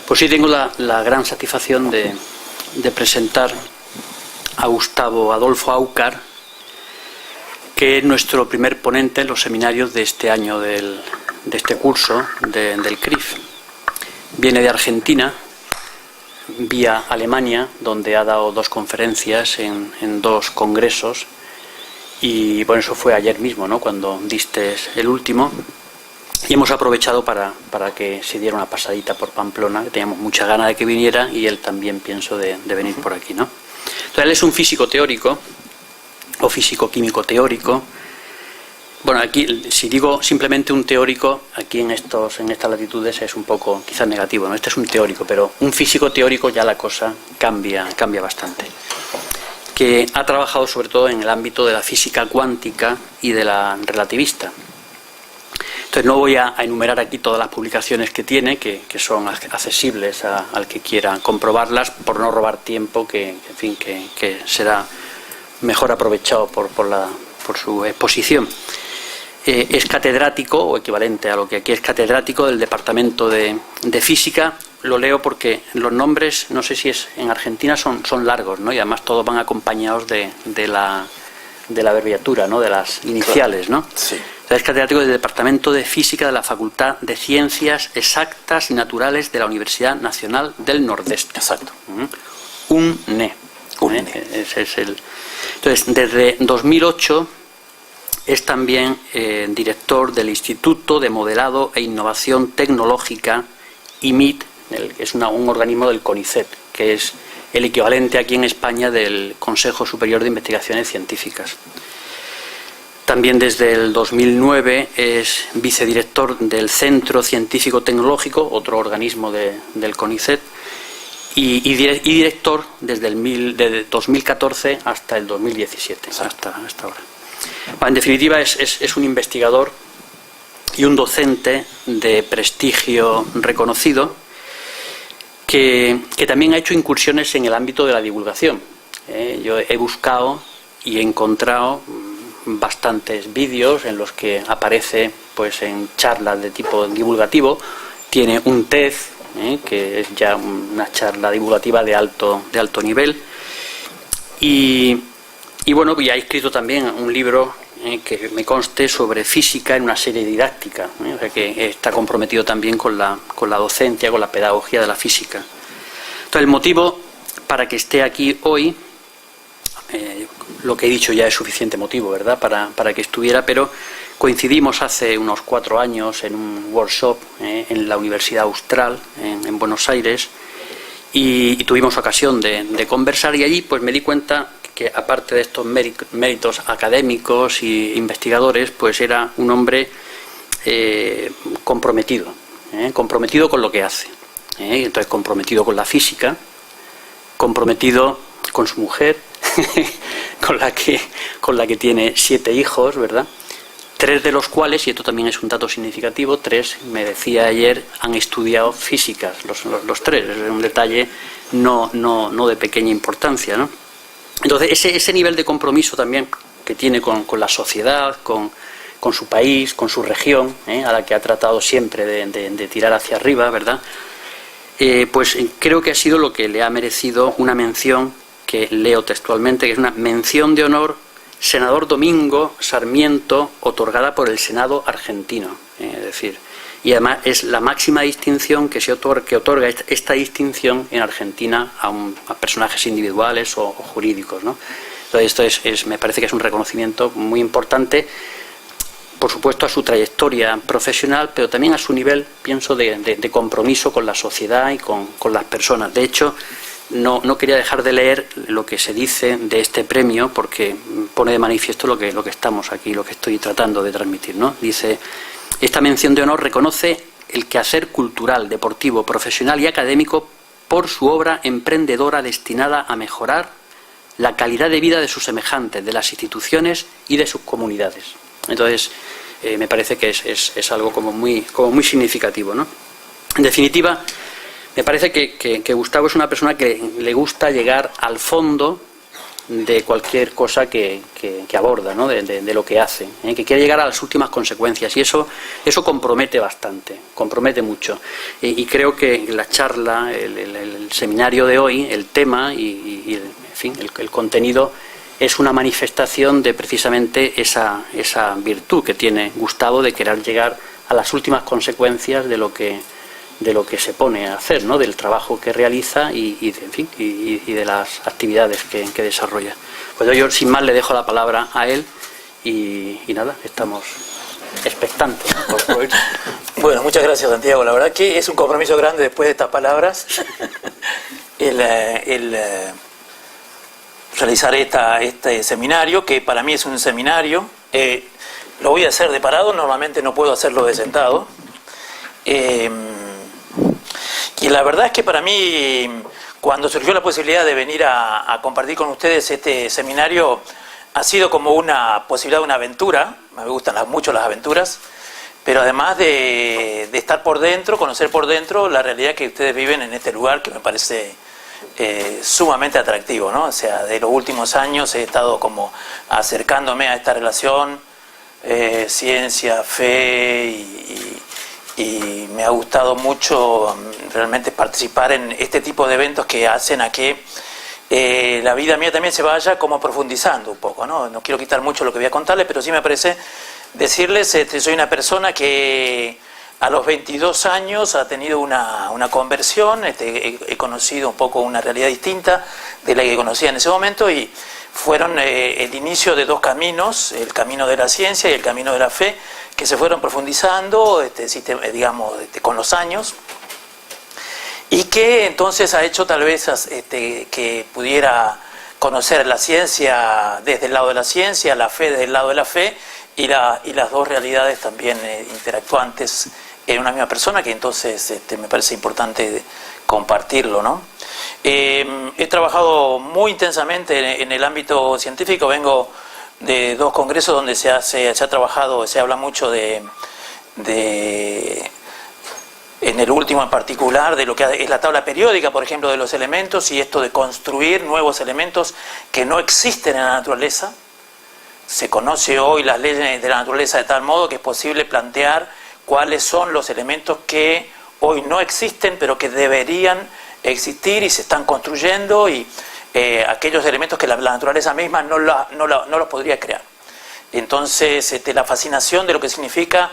Pues sí, tengo la gran satisfacción de presentar a Gustavo Adolfo Aucar, que es nuestro primer ponente en los seminarios de este año de este curso del CRIF. Viene de Argentina, vía Alemania, donde ha dado 2 conferencias en 2 congresos, y bueno, eso fue ayer mismo, ¿no?, cuando diste el último, y hemos aprovechado para que se diera una pasadita por Pamplona, que teníamos mucha ganas de que viniera, y él también, pienso, de venir por aquí, ¿no? Entonces, él es un físico teórico, o físico-químico teórico. Bueno, aquí, si digo simplemente un teórico, aquí en estas latitudes es un poco, quizás negativo, ¿no? Este es un teórico, pero un físico teórico ya la cosa cambia bastante. Que ha trabajado sobre todo en el ámbito de la física cuántica y de la relativista. Entonces no voy a enumerar aquí todas las publicaciones que tiene, que son accesibles al que quiera comprobarlas, por no robar tiempo, que será mejor aprovechado por su exposición. Es catedrático, o equivalente a lo que aquí es catedrático, del Departamento de Física. Lo leo porque los nombres, no sé si es en Argentina, son largos, ¿no? Y además todos van acompañados de la abreviatura, ¿no?, de las iniciales, ¿no? Sí. Es catedrático del Departamento de Física de la Facultad de Ciencias Exactas y Naturales de la Universidad Nacional del Nordeste. Exacto. UNE. Ese es el. Entonces, desde 2008 es también director del Instituto de Modelado e Innovación Tecnológica, IMIT, que es un organismo del CONICET, que es el equivalente aquí en España del Consejo Superior de Investigaciones Científicas. También desde el 2009 es vicedirector del Centro Científico Tecnológico, otro organismo del CONICET, y director desde 2014 hasta el 2017, hasta ahora. Bueno, en definitiva, es un investigador y un docente de prestigio reconocido que también ha hecho incursiones en el ámbito de la divulgación. Yo he buscado y he encontrado bastantes vídeos en los que aparece, pues, en charlas de tipo divulgativo. Tiene un TED, que es ya una charla divulgativa de alto nivel, y bueno, ya ha escrito también un libro que me conste sobre física en una serie didáctica, o sea que está comprometido también con la docencia, con la pedagogía de la física. Entonces, el motivo para que esté aquí hoy, lo que he dicho ya es suficiente motivo, ¿verdad?, para que estuviera, pero coincidimos hace unos 4 años en un workshop en la Universidad Austral, en Buenos Aires, y tuvimos ocasión de conversar, y allí pues me di cuenta que, aparte de estos méritos académicos e investigadores, pues era un hombre comprometido con lo que hace. Entonces, comprometido con la física, comprometido con su mujer, con la que tiene 7 hijos, ¿verdad? 3 de los cuales, y esto también es un dato significativo, 3, me decía ayer, han estudiado físicas, los 3, es un detalle no de pequeña importancia, ¿no? Entonces, ese nivel de compromiso también que tiene con la sociedad, con su país, con su región, a la que ha tratado siempre de tirar hacia arriba, ¿verdad? Pues creo que ha sido lo que le ha merecido una mención, que leo textualmente, que es una mención de honor Senador Domingo Sarmiento, otorgada por el Senado argentino. Es decir, y además es la máxima distinción que otorga esta distinción en Argentina a personajes individuales o jurídicos, ¿no? Entonces, esto me parece que es un reconocimiento muy importante, por supuesto, a su trayectoria profesional, pero también a su nivel, pienso, de compromiso con la sociedad y con las personas. De hecho, no quería dejar de leer lo que se dice de este premio, porque pone de manifiesto lo que estamos aquí, lo que estoy tratando de transmitir, ¿no? Dice: esta mención de honor reconoce el quehacer cultural, deportivo, profesional y académico por su obra emprendedora destinada a mejorar la calidad de vida de sus semejantes, de las instituciones y de sus comunidades. Entonces, me parece que es algo como muy significativo, ¿no? En definitiva, me parece que Gustavo es una persona que le gusta llegar al fondo de cualquier cosa que aborda, ¿no? de lo que hace, que quiere llegar a las últimas consecuencias, y eso compromete bastante, compromete mucho. Y creo que la charla, el seminario de hoy, el tema en fin, el contenido es una manifestación de precisamente esa virtud que tiene Gustavo de querer llegar a las últimas consecuencias de lo que se pone a hacer, ¿no? Del trabajo que realiza y de las actividades que desarrolla. Pues yo sin más le dejo la palabra a él y nada, estamos expectantes, ¿no? Bueno, muchas gracias, Santiago. La verdad que es un compromiso grande después de estas palabras el realizar este seminario, que para mí es un seminario. Lo voy a hacer de parado, normalmente no puedo hacerlo de sentado. Y la verdad es que para mí, cuando surgió la posibilidad de venir a compartir con ustedes este seminario, ha sido como una posibilidad de una aventura. Me gustan mucho las aventuras, pero además de estar por dentro, conocer por dentro la realidad que ustedes viven en este lugar, que me parece sumamente atractivo, ¿no? O sea, de los últimos años he estado como acercándome a esta relación, ciencia, fe, y me ha gustado mucho realmente participar en este tipo de eventos que hacen a que la vida mía también se vaya como profundizando un poco, ¿no? No quiero quitar mucho lo que voy a contarles, pero sí me parece decirles, soy una persona que a los 22 años ha tenido una conversión, he conocido un poco una realidad distinta de la que conocía en ese momento, y fueron el inicio de dos caminos, el camino de la ciencia y el camino de la fe, que se fueron profundizando con los años, y que entonces ha hecho tal vez que pudiera conocer la ciencia desde el lado de la ciencia, la fe desde el lado de la fe, y las dos realidades también interactuantes en una misma persona, que entonces me parece importante compartirlo, ¿no? He trabajado muy intensamente en el ámbito científico. Vengo de dos congresos donde se ha trabajado, se habla mucho en el último en particular, de lo que es la tabla periódica, por ejemplo, de los elementos, y esto de construir nuevos elementos que no existen en la naturaleza. Se conoce hoy las leyes de la naturaleza de tal modo que es posible plantear cuáles son los elementos que hoy no existen, pero que deberían existir y se están construyendo, y aquellos elementos que la naturaleza misma no los podría crear. Entonces, la fascinación de lo que significa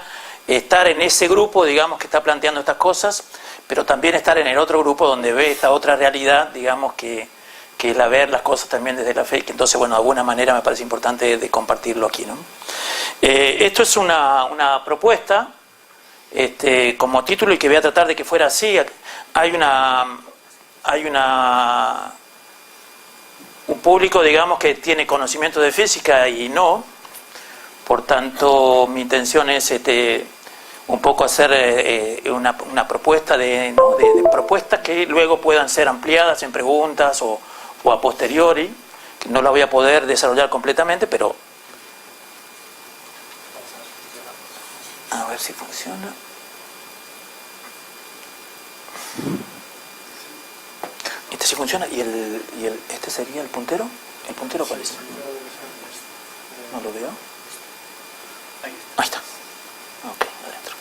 estar en ese grupo, digamos, que está planteando estas cosas, pero también estar en el otro grupo donde ve esta otra realidad, digamos, que es la ver las cosas también desde la fe, que entonces, bueno, de alguna manera me parece importante de compartirlo aquí, ¿no? Esto es una propuesta como título, y que voy a tratar de que fuera así. Hay un público, digamos, que tiene conocimiento de física y no. Por tanto, mi intención es un poco hacer una propuesta de propuestas que luego puedan ser ampliadas en preguntas o a posteriori, que no la voy a poder desarrollar completamente, pero a ver si funciona. Este sí funciona. ¿Y este sería el puntero? ¿El puntero cuál es? No lo veo. Ahí está. Ok, adentro.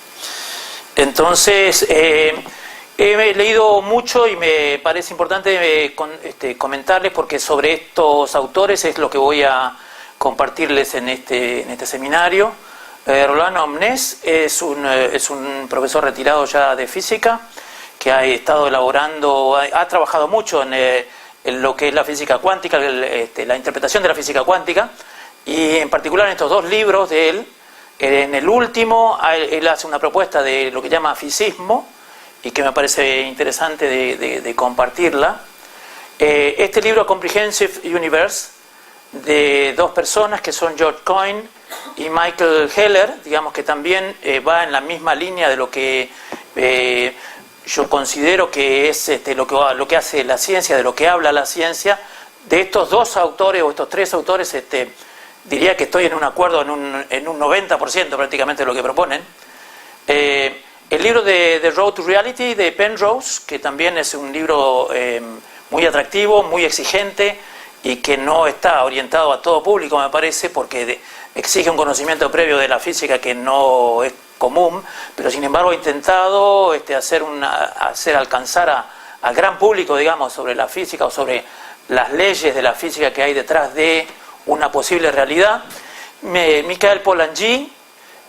Entonces, he leído mucho y me parece importante comentarles, porque sobre estos autores es lo que voy a compartirles en este seminario. Roland Omnes es un profesor retirado ya de física, que ha estado elaborando, ha trabajado mucho en lo que es la física cuántica, la interpretación de la física cuántica, y en particular en estos dos libros de él. En el último, él hace una propuesta de lo que llama fisismo, y que me parece interesante de compartirla. Este libro, Comprehensive Universe, de dos personas que son George Coyne y Michael Heller, digamos que también va en la misma línea de lo que yo considero que es lo que hace la ciencia, de lo que habla la ciencia. De estos dos autores, o estos tres autores, diría que estoy en un acuerdo en un 90% prácticamente de lo que proponen. El libro de The Road to Reality de Penrose, que también es un libro muy atractivo, muy exigente, y que no está orientado a todo público, me parece, porque exige un conocimiento previo de la física que no es común, pero sin embargo ha intentado hacer alcanzar al gran público, digamos, sobre la física o sobre las leyes de la física que hay detrás de una posible realidad. Michael Polanyi,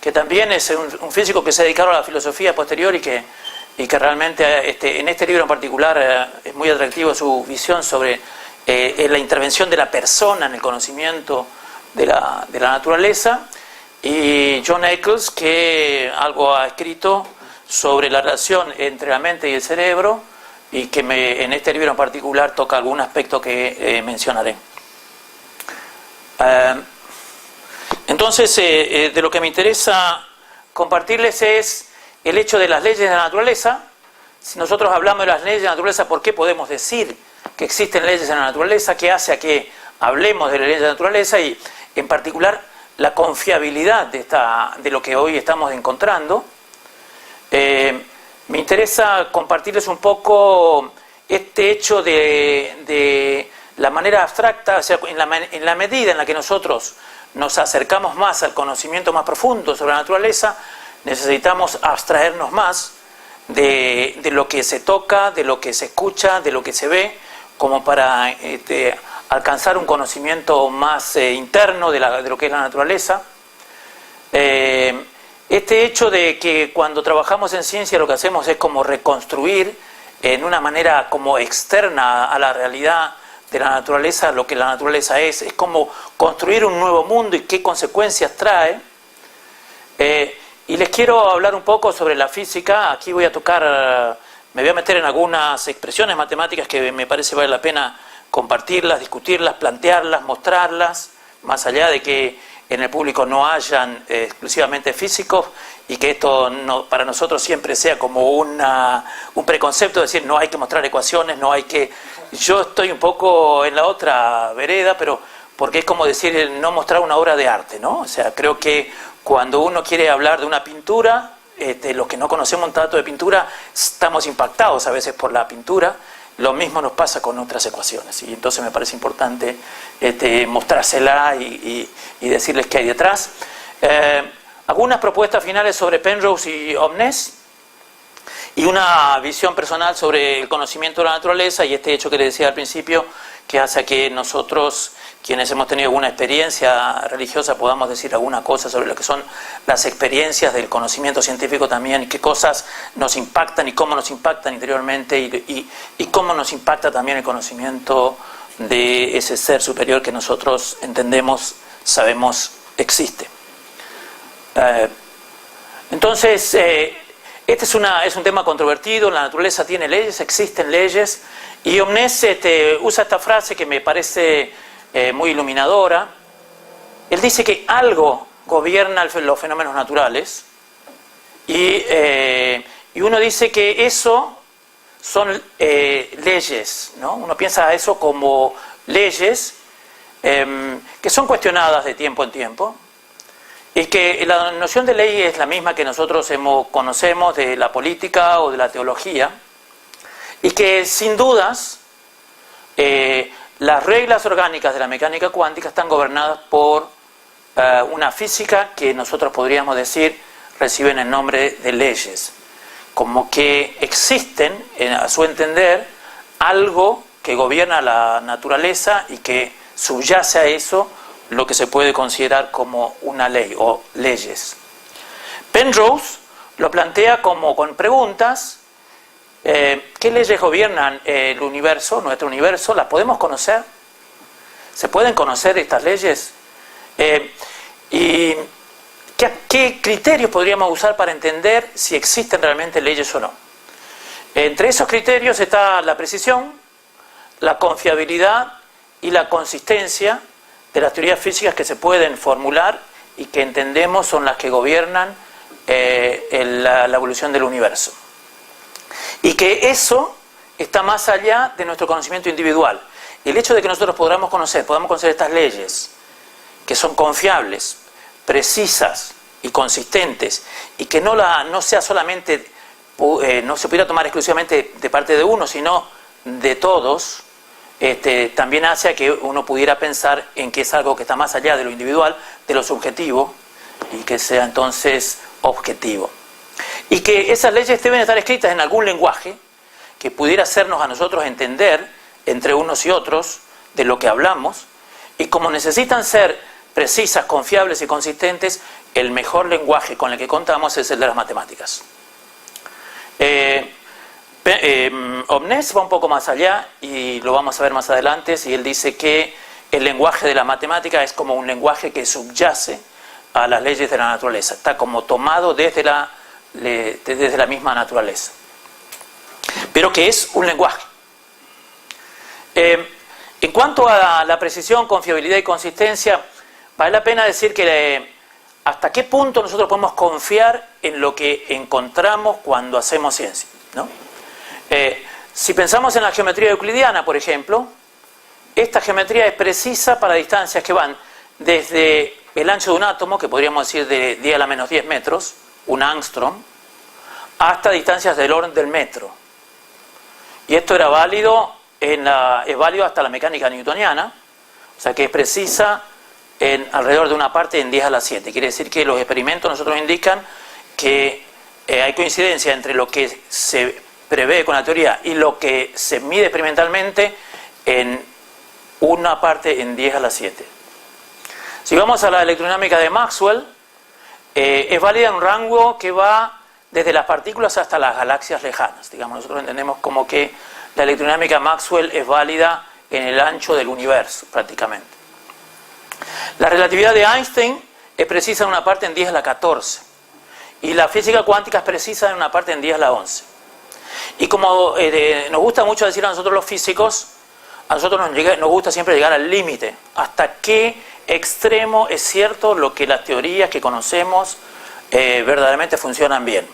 que también es un físico que se ha dedicado a la filosofía posterior y que realmente en este libro en particular es muy atractivo su visión sobre la intervención de la persona en el conocimiento de la naturaleza, y John Eccles, que algo ha escrito sobre la relación entre la mente y el cerebro, y que en este libro en particular toca algún aspecto que mencionaré. Entonces, de lo que me interesa compartirles es el hecho de las leyes de la naturaleza. Si nosotros hablamos de las leyes de la naturaleza, ¿por qué podemos decir que existen leyes en la naturaleza? ¿Qué hace a que hablemos de las leyes de la naturaleza? Y en particular la confiabilidad de lo que hoy estamos encontrando. Me interesa compartirles un poco este hecho de la manera abstracta, o sea, en la medida en la que nosotros nos acercamos más al conocimiento más profundo sobre la naturaleza, necesitamos abstraernos más de lo que se toca, de lo que se escucha, de lo que se ve, como para alcanzar un conocimiento más interno de lo que es la naturaleza. Este hecho de que cuando trabajamos en ciencia lo que hacemos es como reconstruir en una manera como externa a la realidad de la naturaleza lo que la naturaleza es como construir un nuevo mundo y qué consecuencias trae. Y les quiero hablar un poco sobre la física. Aquí voy a tocar, me voy a meter en algunas expresiones matemáticas que me parece vale la pena compartirlas, discutirlas, plantearlas, mostrarlas, más allá de que en el público no hayan exclusivamente físicos y que esto para nosotros siempre sea como un preconcepto, de decir no hay que mostrar ecuaciones, no hay que... Yo estoy un poco en la otra vereda, pero porque es como decir no mostrar una obra de arte, ¿no? O sea, creo que cuando uno quiere hablar de una pintura, los que no conocemos un tanto de pintura estamos impactados a veces por la pintura. Lo mismo nos pasa con otras ecuaciones, y entonces me parece importante mostrársela y decirles qué hay detrás. Algunas propuestas finales sobre Penrose y Omnes, y una visión personal sobre el conocimiento de la naturaleza y este hecho que les decía al principio, que hace a que nosotros, quienes hemos tenido alguna experiencia religiosa, podamos decir alguna cosa sobre lo que son las experiencias del conocimiento científico también, y qué cosas nos impactan y cómo nos impactan interiormente, y cómo nos impacta también el conocimiento de ese ser superior que nosotros entendemos, sabemos, existe. Entonces, este es un tema controvertido. La naturaleza tiene leyes, existen leyes, y Omnes usa esta frase que me parece muy iluminadora. Él dice que algo gobierna los fenómenos naturales, y uno dice que eso son leyes, ¿no? Uno piensa a eso como leyes que son cuestionadas de tiempo en tiempo, y que la noción de ley es la misma que nosotros conocemos de la política o de la teología, y que sin dudas las reglas orgánicas de la mecánica cuántica están gobernadas por una física que nosotros podríamos decir reciben el nombre de leyes, como que existen, a su entender, algo que gobierna la naturaleza y que subyace a eso lo que se puede considerar como una ley o leyes. Penrose lo plantea como con preguntas. ¿Qué leyes gobiernan el universo, nuestro universo? ¿Las podemos conocer? ¿Se pueden conocer estas leyes? ¿Y qué criterios podríamos usar para entender si existen realmente leyes o no? Entre esos criterios está la precisión, la confiabilidad y la consistencia de las teorías físicas que se pueden formular y que entendemos son las que gobiernan la evolución del universo. Y que eso está más allá de nuestro conocimiento individual. El hecho de que nosotros podamos conocer estas leyes, que son confiables, precisas y consistentes, y que no sea solamente, no se pudiera tomar exclusivamente de parte de uno, sino de todos, también hace a que uno pudiera pensar en que es algo que está más allá de lo individual, de lo subjetivo, y que sea entonces objetivo. Y que esas leyes deben estar escritas en algún lenguaje que pudiera hacernos a nosotros entender entre unos y otros de lo que hablamos, y como necesitan ser precisas, confiables y consistentes, el mejor lenguaje con el que contamos es el de las matemáticas. Omnes va un poco más allá y lo vamos a ver más adelante, y él dice que el lenguaje de la matemática es como un lenguaje que subyace a las leyes de la naturaleza, está como tomado desde la misma naturaleza, pero que es un lenguaje. En cuanto a la precisión, confiabilidad y consistencia, vale la pena decir que hasta qué punto nosotros podemos confiar en lo que encontramos cuando hacemos ciencia, ¿no? Si pensamos en la geometría euclidiana, por ejemplo, esta geometría es precisa para distancias que van desde el ancho de un átomo, que podríamos decir de 10 a la menos 10 metros, un ángstrom, hasta distancias del orden del metro. Y esto era válido es válido hasta la mecánica newtoniana, o sea que es precisa en alrededor de una parte en 10 a la 7. Quiere decir que los experimentos nosotros indican que hay coincidencia entre lo que se prevé con la teoría y lo que se mide experimentalmente en una parte en 10 a la 7. Si vamos a la electrodinámica de Maxwell, es válida en un rango que va desde las partículas hasta las galaxias lejanas. Digamos, nosotros entendemos como que la electrodinámica de Maxwell es válida en el ancho del universo, prácticamente. La relatividad de Einstein es precisa en una parte en 10 a la 14. Y la física cuántica es precisa en una parte en 10 a la 11. Y como nos gusta mucho decir a nosotros los físicos, a nosotros nos gusta siempre llegar al límite. ¿Hasta qué extremo es cierto lo que las teorías que conocemos verdaderamente funcionan bien?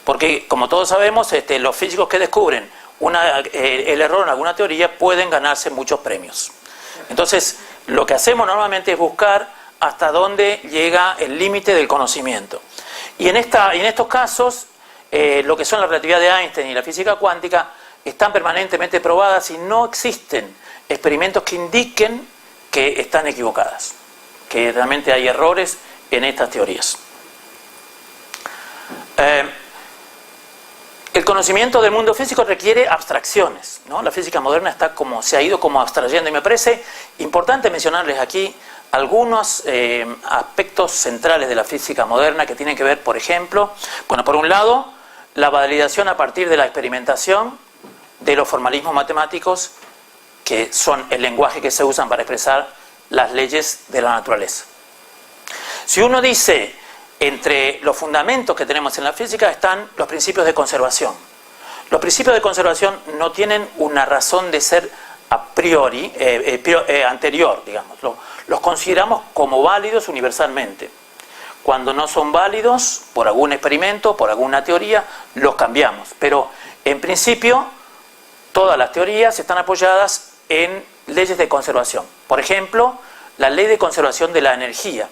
Porque, como todos sabemos, los físicos que descubren el error en alguna teoría pueden ganarse muchos premios. Entonces, lo que hacemos normalmente es buscar hasta dónde llega el límite del conocimiento. Y en estos casos, lo que son la relatividad de Einstein y la física cuántica están permanentemente probadas y no existen experimentos que indiquen que están equivocadas, que realmente hay errores en estas teorías. El conocimiento del mundo físico requiere abstracciones, ¿no? La física moderna se ha ido como abstrayendo, y me parece importante mencionarles aquí algunos aspectos centrales de la física moderna que tienen que ver, por ejemplo, por un lado, la validación a partir de la experimentación de los formalismos matemáticos, que son el lenguaje que se usan para expresar las leyes de la naturaleza. Si uno dice, entre los fundamentos que tenemos en la física están los principios de conservación. Los principios de conservación no tienen una razón de ser a priori, anterior, digamos. Los consideramos como válidos universalmente. Cuando no son válidos, por algún experimento, por alguna teoría, los cambiamos. Pero, en principio, todas las teorías están apoyadas en leyes de conservación. Por ejemplo, la ley de conservación de la energía,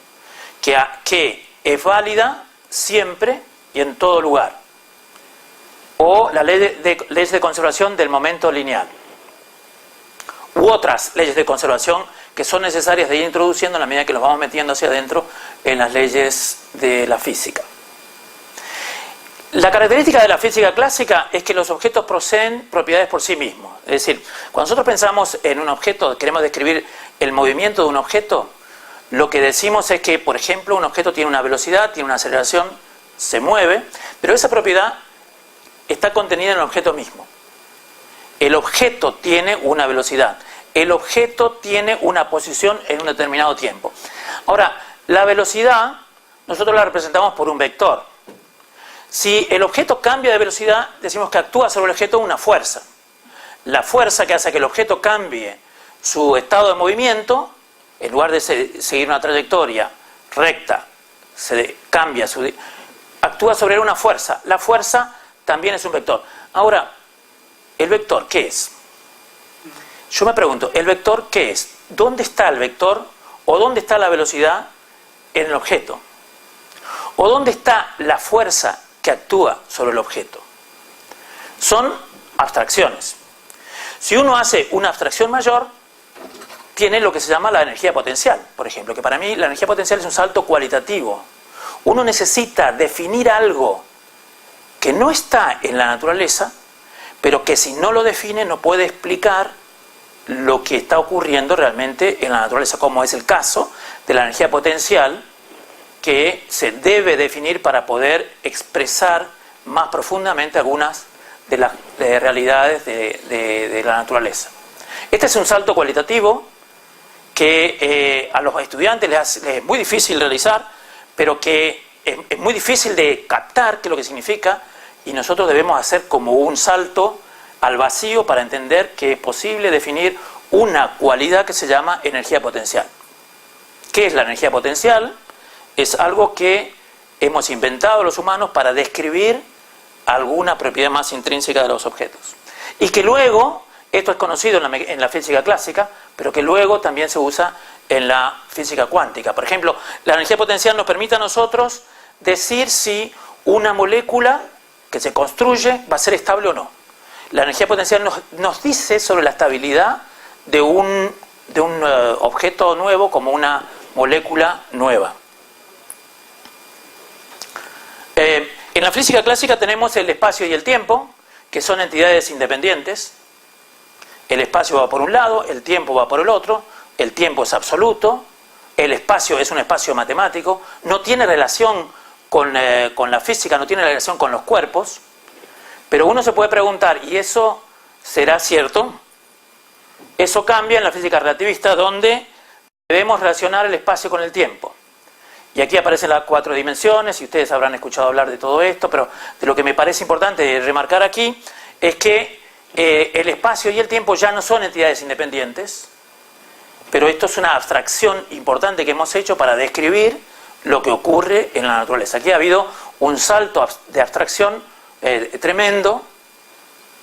que es válida siempre y en todo lugar. O la ley de conservación del momento lineal. U otras leyes de conservación que son necesarias de ir introduciendo a la medida que los vamos metiendo hacia adentro en las leyes de la física. La característica de la física clásica es que los objetos poseen propiedades por sí mismos. Es decir, cuando nosotros pensamos en un objeto, queremos describir el movimiento de un objeto, lo que decimos es que, por ejemplo, un objeto tiene una velocidad, tiene una aceleración, se mueve, pero esa propiedad está contenida en el objeto mismo. El objeto tiene una velocidad, el objeto tiene una posición en un determinado tiempo. Ahora, la velocidad nosotros la representamos por un vector. Si el objeto cambia de velocidad, decimos que actúa sobre el objeto una fuerza. La fuerza que hace que el objeto cambie su estado de movimiento, en lugar de seguir una trayectoria recta, actúa sobre una fuerza. La fuerza también es un vector. Ahora, ¿el vector qué es? Yo me pregunto, ¿el vector qué es? ¿Dónde está el vector o dónde está la velocidad en el objeto? ¿O dónde está la fuerza que actúa sobre el objeto? Son abstracciones. Si uno hace una abstracción mayor, tiene lo que se llama la energía potencial, por ejemplo, que para mí la energía potencial es un salto cualitativo. Uno necesita definir algo que no está en la naturaleza, pero que si no lo define no puede explicar lo que está ocurriendo realmente en la naturaleza, como es el caso de la energía potencial, que se debe definir para poder expresar más profundamente algunas de las realidades de la naturaleza. Este es un salto cualitativo que a los estudiantes les es muy difícil realizar, pero que es muy difícil de captar qué es lo que significa, y nosotros debemos hacer como un salto al vacío para entender que es posible definir una cualidad que se llama energía potencial. ¿Qué es la energía potencial? Es algo que hemos inventado los humanos para describir alguna propiedad más intrínseca de los objetos. Y que luego, esto es conocido en la física clásica, pero que luego también se usa en la física cuántica. Por ejemplo, la energía potencial nos permite a nosotros decir si una molécula que se construye va a ser estable o no. La energía potencial nos dice sobre la estabilidad de un objeto nuevo como una molécula nueva. En la física clásica tenemos el espacio y el tiempo, que son entidades independientes. El espacio va por un lado, el tiempo va por el otro, el tiempo es absoluto, el espacio es un espacio matemático, no tiene relación con la física, no tiene relación con los cuerpos, pero uno se puede preguntar, ¿y eso será cierto? Eso cambia en la física relativista, donde debemos relacionar el espacio con el tiempo. Y aquí aparecen las 4 dimensiones, y ustedes habrán escuchado hablar de todo esto, pero de lo que me parece importante remarcar aquí es que el espacio y el tiempo ya no son entidades independientes, pero esto es una abstracción importante que hemos hecho para describir lo que ocurre en la naturaleza. Aquí ha habido un salto de abstracción tremendo,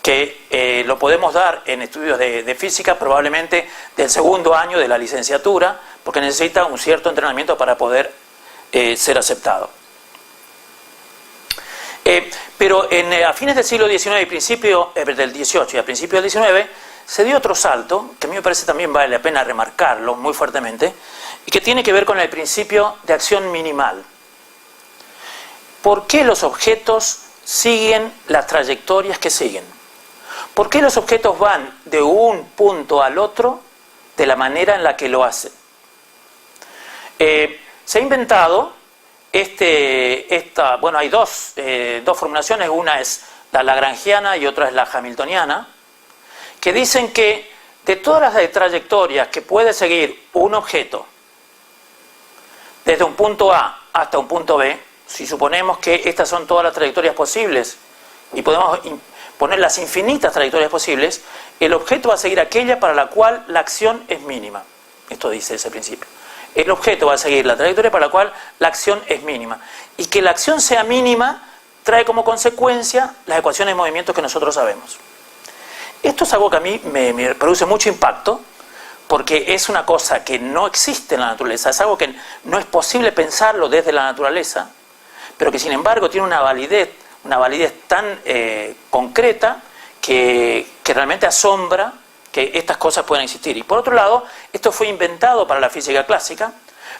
que lo podemos dar en estudios de física probablemente del segundo año de la licenciatura, porque necesita un cierto entrenamiento para poder ser aceptado. Pero a fines del siglo XIX y principio del XVIII y a principios del XIX se dio otro salto, que a mí me parece también vale la pena remarcarlo muy fuertemente, y que tiene que ver con el principio de acción minimal. ¿Por qué los objetos siguen las trayectorias que siguen? ¿Por qué los objetos van de un punto al otro de la manera en la que lo hacen? Se ha inventado bueno, hay dos formulaciones, una es la lagrangiana y otra es la hamiltoniana, que dicen que de todas las trayectorias que puede seguir un objeto desde un punto A hasta un punto B, si suponemos que estas son todas las trayectorias posibles y podemos poner las infinitas trayectorias posibles, el objeto va a seguir aquella para la cual la acción es mínima. Esto dice ese principio. El objeto va a seguir la trayectoria para la cual la acción es mínima. Y que la acción sea mínima trae como consecuencia las ecuaciones de movimiento que nosotros sabemos. Esto es algo que a mí me produce mucho impacto, porque es una cosa que no existe en la naturaleza, es algo que no es posible pensarlo desde la naturaleza, pero que sin embargo tiene una validez tan concreta que realmente asombra que estas cosas puedan existir. Y por otro lado, esto fue inventado para la física clásica,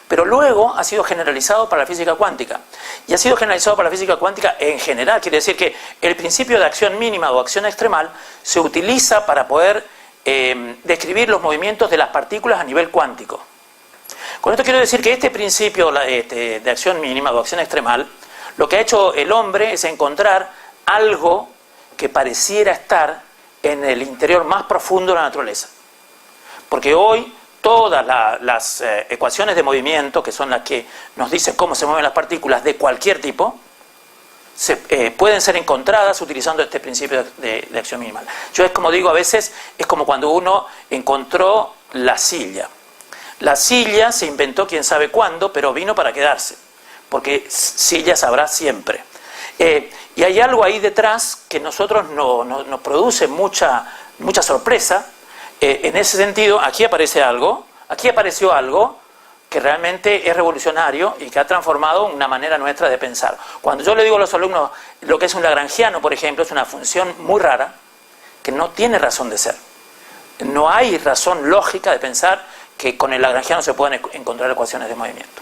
pero luego ha sido generalizado para la física cuántica. Y ha sido generalizado para la física cuántica en general, quiere decir que el principio de acción mínima o acción extremal se utiliza para poder describir los movimientos de las partículas a nivel cuántico. Con esto quiero decir que este principio de acción mínima o acción extremal, lo que ha hecho el hombre es encontrar algo que pareciera estar en el interior más profundo de la naturaleza. Porque hoy todas las ecuaciones de movimiento, que son las que nos dicen cómo se mueven las partículas de cualquier tipo, pueden ser encontradas utilizando este principio de acción minimal. Yo es como digo, a veces es como cuando uno encontró la silla. La silla se inventó quién sabe cuándo, pero vino para quedarse, porque sillas habrá siempre. Y hay algo ahí detrás que nosotros nos produce mucha sorpresa. En ese sentido, aquí apareció algo que realmente es revolucionario y que ha transformado una manera nuestra de pensar. Cuando yo le digo a los alumnos lo que es un lagrangiano, por ejemplo, es una función muy rara que no tiene razón de ser. no hay razón lógica de pensar que con el lagrangiano se puedan encontrar ecuaciones de movimiento.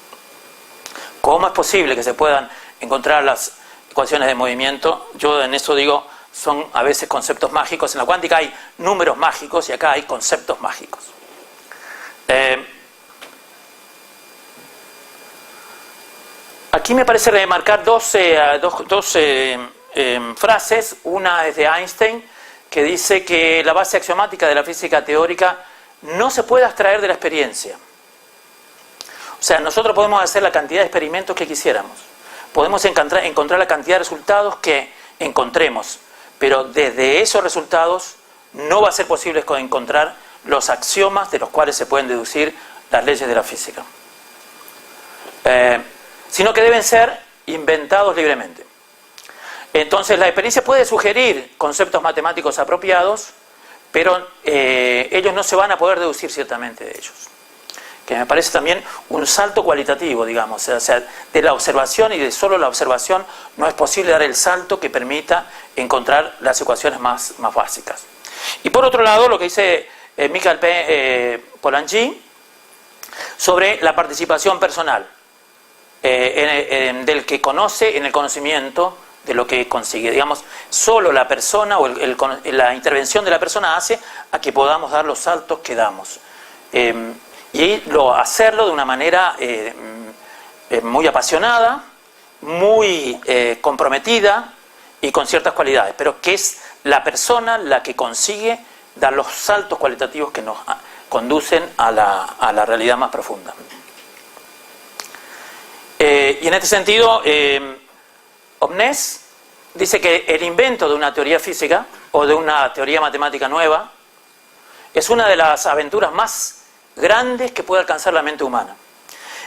¿Cómo es posible que se puedan encontrar las ecuaciones de movimiento? Yo en eso digo, son a veces conceptos mágicos. En la cuántica hay números mágicos y acá hay conceptos mágicos. Aquí me parece remarcar dos frases. Una es de Einstein, que dice que la base axiomática de la física teórica no se puede abstraer de la experiencia. O sea, nosotros podemos hacer la cantidad de experimentos que quisiéramos, podemos encontrar la cantidad de resultados que encontremos, pero desde esos resultados no va a ser posible encontrar los axiomas de los cuales se pueden deducir las leyes de la física, sino que deben ser inventados libremente. Entonces la experiencia puede sugerir conceptos matemáticos apropiados, pero ellos no se van a poder deducir ciertamente de ellos. Que me parece también un salto cualitativo, digamos. O sea, de la observación y de solo la observación no es posible dar el salto que permita encontrar las ecuaciones más básicas. Y por otro lado, lo que dice Michael Polanyi sobre la participación personal del que conoce en el conocimiento de lo que consigue. Digamos, solo la persona o la intervención de la persona hace a que podamos dar los saltos que damos. Y hacerlo de una manera muy apasionada, muy comprometida y con ciertas cualidades, pero que es la persona la que consigue dar los saltos cualitativos que nos conducen a la realidad más profunda. Y en este sentido, Omnes dice que el invento de una teoría física o de una teoría matemática nueva es una de las aventuras más grandes que puede alcanzar la mente humana.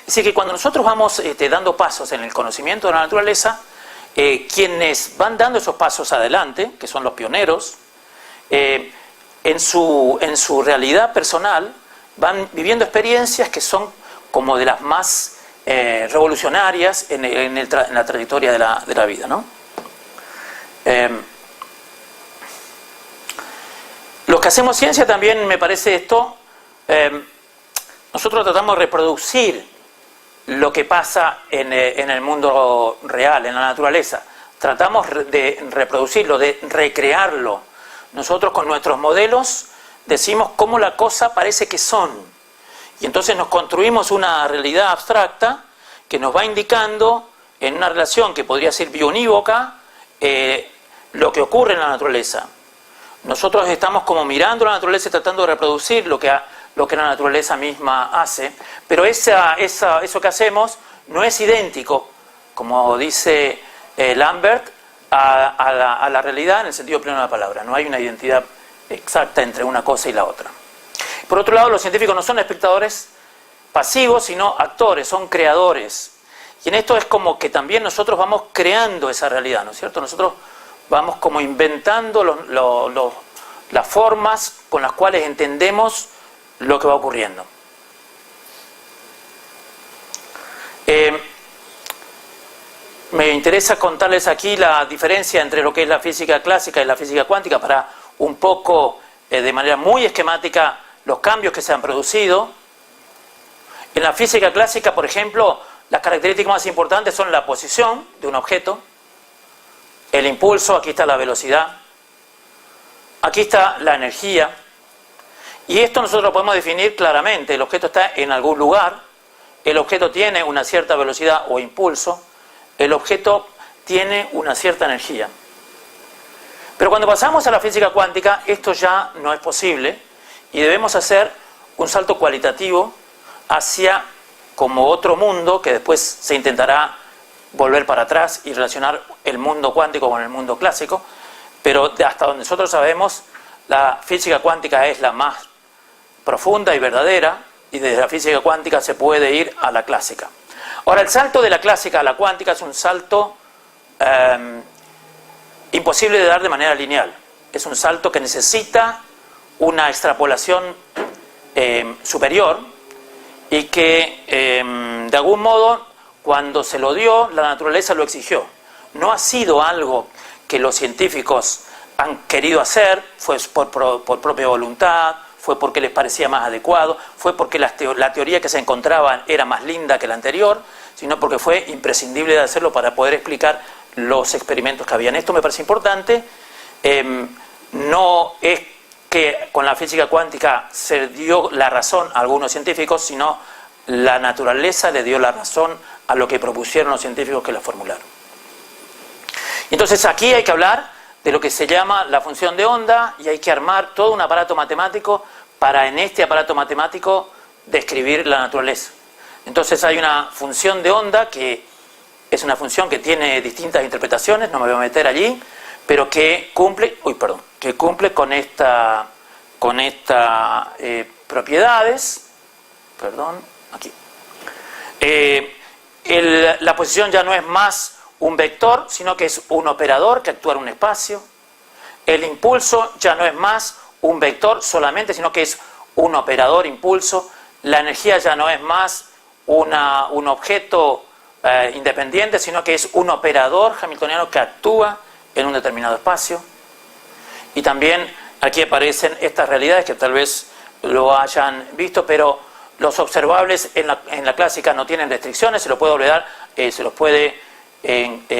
Es decir, que cuando nosotros vamos dando pasos en el conocimiento de la naturaleza, quienes van dando esos pasos adelante, que son los pioneros, en su realidad personal van viviendo experiencias que son como de las más revolucionarias en la trayectoria de la vida, ¿no? Los que hacemos ciencia también me parece esto. Nosotros tratamos de reproducir lo que pasa en el mundo real, en la naturaleza. Tratamos de reproducirlo, de recrearlo. Nosotros con nuestros modelos decimos cómo la cosa parece que son. Y entonces nos construimos una realidad abstracta que nos va indicando en una relación que podría ser biunívoca lo que ocurre en la naturaleza. Nosotros estamos como mirando la naturaleza y tratando de reproducir lo que la naturaleza misma hace, pero eso que hacemos no es idéntico, como dice Lambert, a la realidad en el sentido pleno de la palabra. No hay una identidad exacta entre una cosa y la otra. Por otro lado, los científicos no son espectadores pasivos, sino actores, son creadores. Y en esto es como que también nosotros vamos creando esa realidad, ¿no es cierto? Nosotros vamos como inventando las formas con las cuales entendemos lo que va ocurriendo. Me interesa contarles aquí la diferencia entre lo que es la física clásica y la física cuántica para un poco, de manera muy esquemática, los cambios que se han producido. En la física clásica, por ejemplo, las características más importantes son la posición de un objeto, el impulso, aquí está la velocidad, aquí está la energía. Y esto nosotros lo podemos definir claramente. El objeto está en algún lugar, el objeto tiene una cierta velocidad o impulso, el objeto tiene una cierta energía. Pero cuando pasamos a la física cuántica, esto ya no es posible y debemos hacer un salto cualitativo hacia como otro mundo que después se intentará volver para atrás y relacionar el mundo cuántico con el mundo clásico, pero hasta donde nosotros sabemos, la física cuántica es la más profunda y verdadera, y desde la física cuántica se puede ir a la clásica. Ahora, el salto de la clásica a la cuántica es un salto imposible de dar de manera lineal. Es un salto que necesita una extrapolación superior y que, de algún modo, cuando se lo dio, la naturaleza lo exigió. No ha sido algo que los científicos han querido hacer, fue por propia voluntad, fue porque les parecía más adecuado, fue porque la teoría que se encontraba era más linda que la anterior, sino porque fue imprescindible de hacerlo para poder explicar los experimentos que habían. Esto me parece importante. No es que con la física cuántica se dio la razón a algunos científicos, sino la naturaleza le dio la razón a lo que propusieron los científicos que la formularon. Entonces aquí hay que hablar de lo que se llama la función de onda y hay que armar todo un aparato matemático para en este aparato matemático describir la naturaleza. Entonces hay una función de onda que es una función que tiene distintas interpretaciones, no me voy a meter allí, pero que cumple, con estas propiedades. Aquí. La posición ya no es más un vector, sino que es un operador que actúa en un espacio. El impulso ya no es más un vector solamente, sino que es un operador impulso. La energía ya no es más un objeto independiente, sino que es un operador hamiltoniano que actúa en un determinado espacio. Y también aquí aparecen estas realidades que tal vez lo hayan visto, pero los observables en la clásica no tienen restricciones, se los puede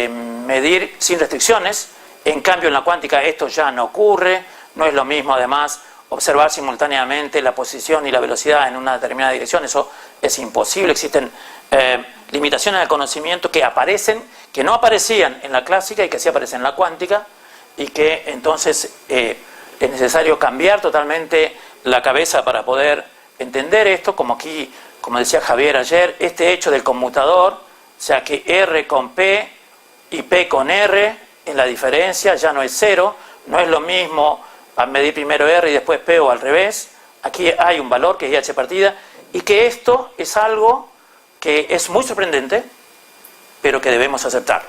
medir sin restricciones. En cambio en la cuántica esto ya no ocurre, no es lo mismo además observar simultáneamente la posición y la velocidad en una determinada dirección, eso es imposible. Existen limitaciones de conocimiento que aparecen, que no aparecían en la clásica y que sí aparecen en la cuántica, y que entonces es necesario cambiar totalmente la cabeza para poder entender esto, como decía Javier ayer, este hecho del conmutador, o sea que R con P y P con R, en la diferencia ya no es cero, no es lo mismo a medir primero R y después P o al revés. Aquí hay un valor que es IH partida, y que esto es algo que es muy sorprendente, pero que debemos aceptar,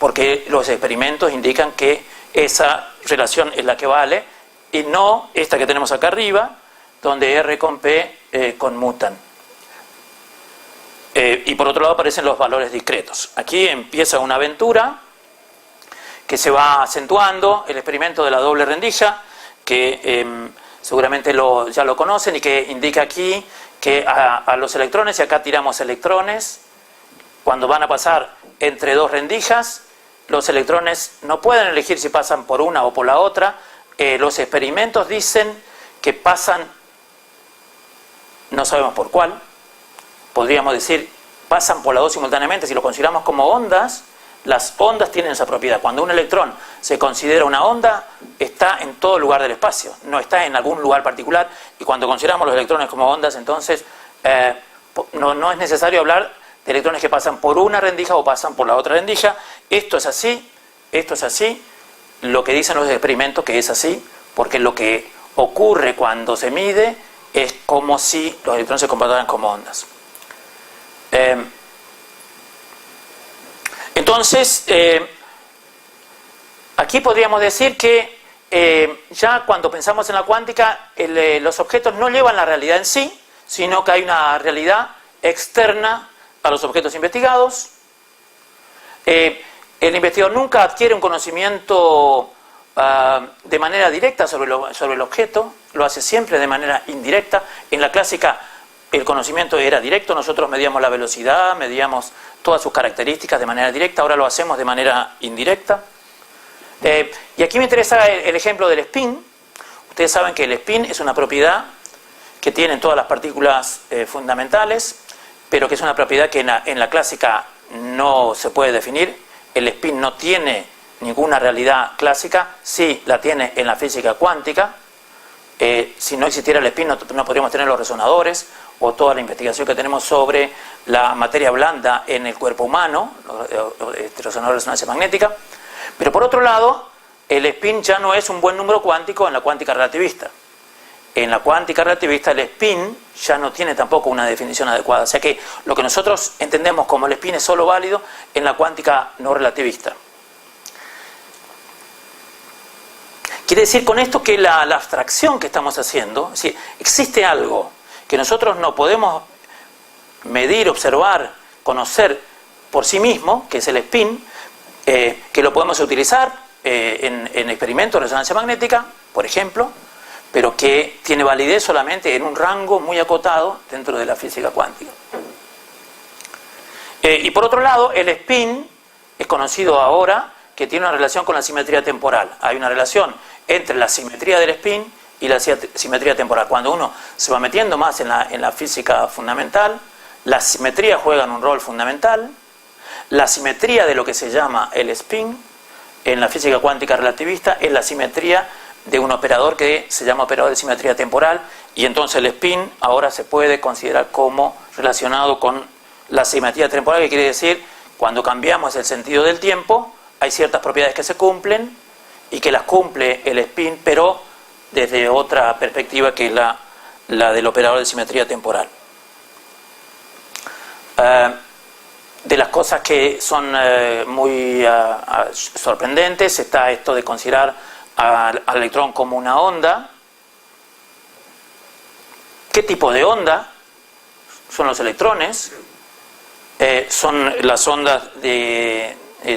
porque los experimentos indican que esa relación es la que vale, y no esta que tenemos acá arriba, donde R con P conmutan. Y por otro lado aparecen los valores discretos. Aquí empieza una aventura que se va acentuando, el experimento de la doble rendija, que seguramente ya lo conocen, y que indica aquí que a los electrones, y acá tiramos electrones, cuando van a pasar entre dos rendijas, los electrones no pueden elegir si pasan por una o por la otra. Los experimentos dicen que pasan, no sabemos por cuál, podríamos decir pasan por las dos simultáneamente. Si lo consideramos como ondas, las ondas tienen esa propiedad. Cuando un electrón se considera una onda, está en todo lugar del espacio, no está en algún lugar particular, y cuando consideramos los electrones como ondas, entonces no es necesario hablar de electrones que pasan por una rendija o pasan por la otra rendija. Esto es así, lo que dicen los experimentos que es así, porque lo que ocurre cuando se mide es como si los electrones se comportaran como ondas. Entonces, aquí podríamos decir que ya cuando pensamos en la cuántica, los objetos no llevan la realidad en sí, sino que hay una realidad externa a los objetos investigados. El investigador nunca adquiere un conocimiento de manera directa sobre el objeto, lo hace siempre de manera indirecta. En la clásica el conocimiento era directo, nosotros medíamos la velocidad, medíamos todas sus características de manera directa, ahora lo hacemos de manera indirecta. Y aquí me interesa el ejemplo del spin. Ustedes saben que el spin es una propiedad que tienen todas las partículas fundamentales, pero que es una propiedad que en la clásica no se puede definir. El spin no tiene ninguna realidad clásica, sí la tiene en la física cuántica. Si no existiera el spin no podríamos tener los resonadores o toda la investigación que tenemos sobre la materia blanda en el cuerpo humano, los resonadores de resonancia magnética. Pero por otro lado, el spin ya no es un buen número cuántico en la cuántica relativista. En la cuántica relativista el spin ya no tiene tampoco una definición adecuada. O sea que lo que nosotros entendemos como el spin es solo válido en la cuántica no relativista. Quiere decir con esto que la abstracción que estamos haciendo, es decir, existe algo que nosotros no podemos medir, observar, conocer por sí mismo, que es el spin, que lo podemos utilizar en experimentos de resonancia magnética, por ejemplo, pero que tiene validez solamente en un rango muy acotado dentro de la física cuántica. Y por otro lado, el spin es conocido ahora que tiene una relación con la simetría temporal. Hay una relación entre la simetría del spin y la simetría temporal. Cuando uno se va metiendo más en la física fundamental, la simetría juega un rol fundamental. La simetría de lo que se llama el spin en la física cuántica relativista es la simetría de un operador que se llama operador de simetría temporal, y entonces el spin ahora se puede considerar como relacionado con la simetría temporal, que quiere decir, cuando cambiamos el sentido del tiempo, hay ciertas propiedades que se cumplen y que las cumple el spin, pero desde otra perspectiva que es la del operador de simetría temporal. De las cosas que son muy sorprendentes está esto de considerar al electrón como una onda. ¿Qué tipo de onda son los electrones? Son las ondas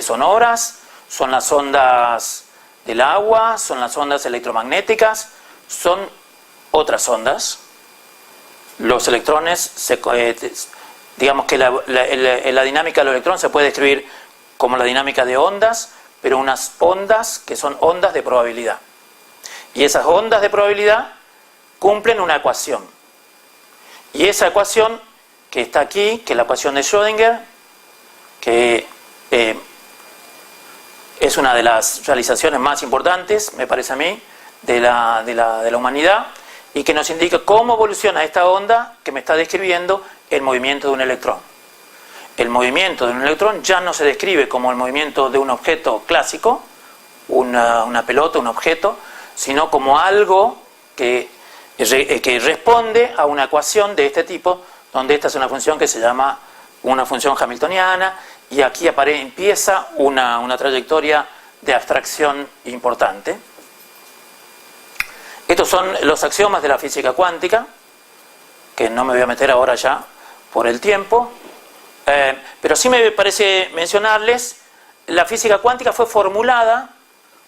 sonoras, son las ondas del agua, son las ondas electromagnéticas, son otras ondas. Los electrones, digamos que la dinámica del electrón se puede describir como la dinámica de ondas, pero unas ondas que son ondas de probabilidad. Y esas ondas de probabilidad cumplen una ecuación. Y esa ecuación que está aquí, que es la ecuación de Schrödinger, que es una de las realizaciones más importantes, me parece a mí, de la humanidad, y que nos indica cómo evoluciona esta onda que me está describiendo el movimiento de un electrón. El movimiento de un electrón ya no se describe como el movimiento de un objeto clásico, una pelota, un objeto, sino como algo que responde a una ecuación de este tipo, donde esta es una función que se llama una función hamiltoniana, y aquí empieza una trayectoria de abstracción importante. Estos son los axiomas de la física cuántica, que no me voy a meter ahora ya por el tiempo, pero sí me parece mencionarles, la física cuántica fue formulada,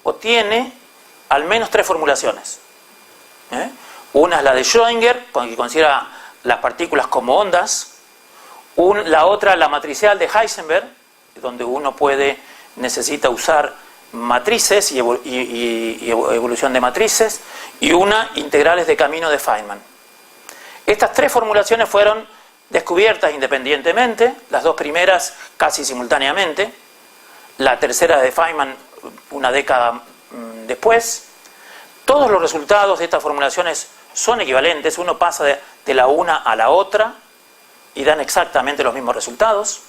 o tiene al menos 3 formulaciones. Una es la de Schrödinger, que considera las partículas como ondas. La otra, la matricial de Heisenberg, donde uno necesita usar matrices y evolución de matrices, y una, integrales de camino de Feynman. Estas 3 formulaciones fueron descubiertas independientemente, las 2 primeras casi simultáneamente, la tercera de Feynman una década después. Todos los resultados de estas formulaciones son equivalentes, uno pasa de la una a la otra y dan exactamente los mismos resultados.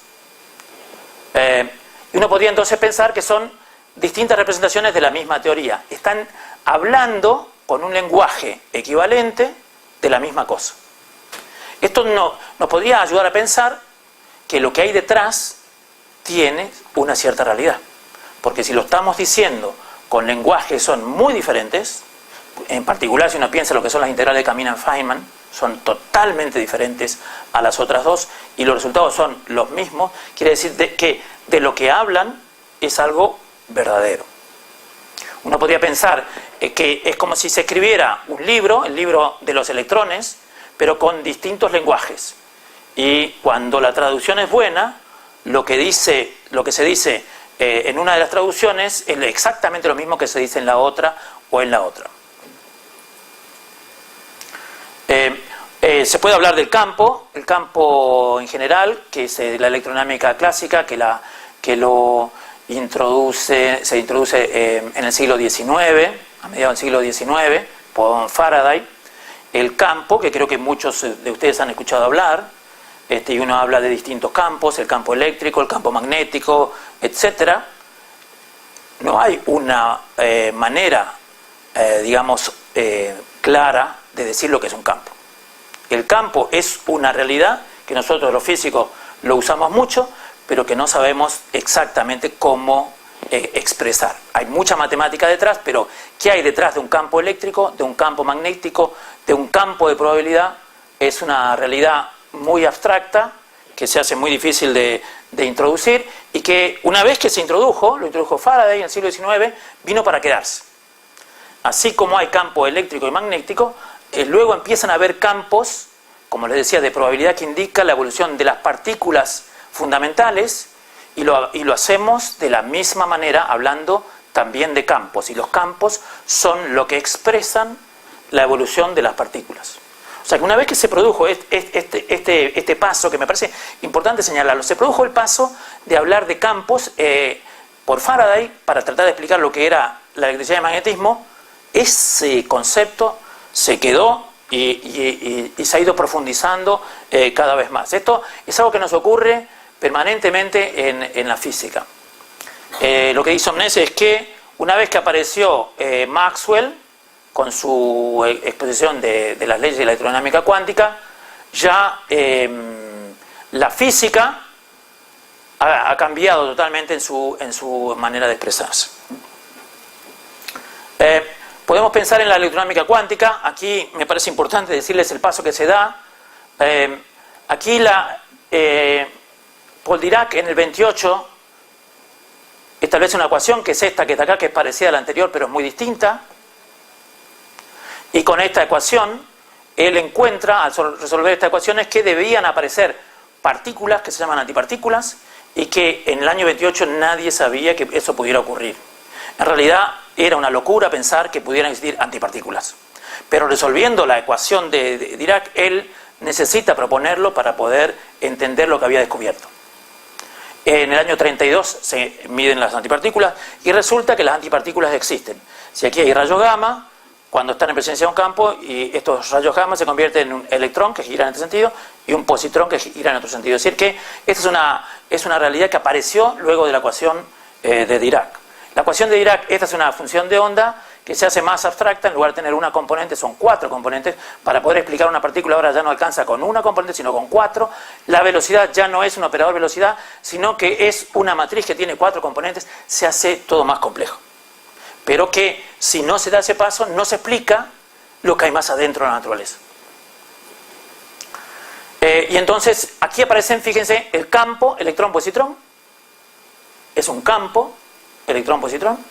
Y uno podría entonces pensar que son distintas representaciones de la misma teoría. Están hablando con un lenguaje equivalente de la misma cosa. Esto nos podría ayudar a pensar que lo que hay detrás tiene una cierta realidad. Porque si lo estamos diciendo con lenguajes que son muy diferentes, en particular si uno piensa en lo que son las integrales de camino en Feynman, son totalmente diferentes a las otras dos, y los resultados son los mismos, quiere decir que de lo que hablan es algo verdadero. Uno podría pensar que es como si se escribiera un libro, el libro de los electrones, pero con distintos lenguajes. Y cuando la traducción es buena, lo que se dice en una de las traducciones es exactamente lo mismo que se dice en la otra o en la otra. Se puede hablar del campo, el campo en general, que es la electrodinámica clásica, que lo se introduce en el siglo XIX, a mediados del siglo XIX, por Faraday. El campo, que creo que muchos de ustedes han escuchado hablar, y uno habla de distintos campos, el campo eléctrico, el campo magnético, etc. No hay una manera, clara de decir lo que es un campo. El campo es una realidad que nosotros los físicos lo usamos mucho, pero que no sabemos exactamente cómo expresar. Hay mucha matemática detrás, pero ¿qué hay detrás de un campo eléctrico, de un campo magnético, de un campo de probabilidad? Es una realidad muy abstracta, que se hace muy difícil de introducir, y que una vez que se introdujo, lo introdujo Faraday en el siglo XIX, vino para quedarse. así como hay campo eléctrico y magnético, luego empiezan a haber campos, como les decía, de probabilidad que indica la evolución de las partículas fundamentales, y lo hacemos de la misma manera hablando también de campos, y los campos son lo que expresan la evolución de las partículas. O sea que una vez que se produjo este paso, que me parece importante señalarlo, se produjo el paso de hablar de campos por Faraday para tratar de explicar lo que era la electricidad y el magnetismo. Ese concepto se quedó y se ha ido profundizando cada vez más. Esto es algo que nos ocurre permanentemente en la física. Lo que hizo Omnes es que una vez que apareció Maxwell con su exposición de las leyes de la electrodinámica cuántica, ya la física ha cambiado totalmente en su manera de expresarse. Podemos pensar en la electrodinámica cuántica. Aquí me parece importante decirles el paso que se da. Aquí Paul Dirac en el 28 establece una ecuación que es esta que está acá, que es parecida a la anterior pero es muy distinta, y con esta ecuación él encuentra, al resolver esta ecuación, es que debían aparecer partículas que se llaman antipartículas, y que en el año 28 nadie sabía que eso pudiera ocurrir. En realidad era una locura pensar que pudieran existir antipartículas, pero resolviendo la ecuación de Dirac, él necesita proponerlo para poder entender lo que había descubierto. En el año 32 se miden las antipartículas y resulta que las antipartículas existen. Si aquí hay rayos gamma, cuando están en presencia de un campo, y estos rayos gamma se convierten en un electrón que gira en este sentido y un positrón que gira en otro sentido. Es decir que esta es una realidad que apareció luego de la ecuación de Dirac. La ecuación de Dirac, esta es una función de onda que se hace más abstracta. En lugar de tener una componente, son 4 componentes. Para poder explicar una partícula ahora ya no alcanza con una componente, sino con 4. La velocidad ya no es un operador velocidad, sino que es una matriz que tiene 4 componentes. Se hace todo más complejo. Pero que si no se da ese paso, no se explica lo que hay más adentro de la naturaleza. Y entonces aquí aparecen, fíjense, el campo electrón-positrón. Es un campo electrón-positrón.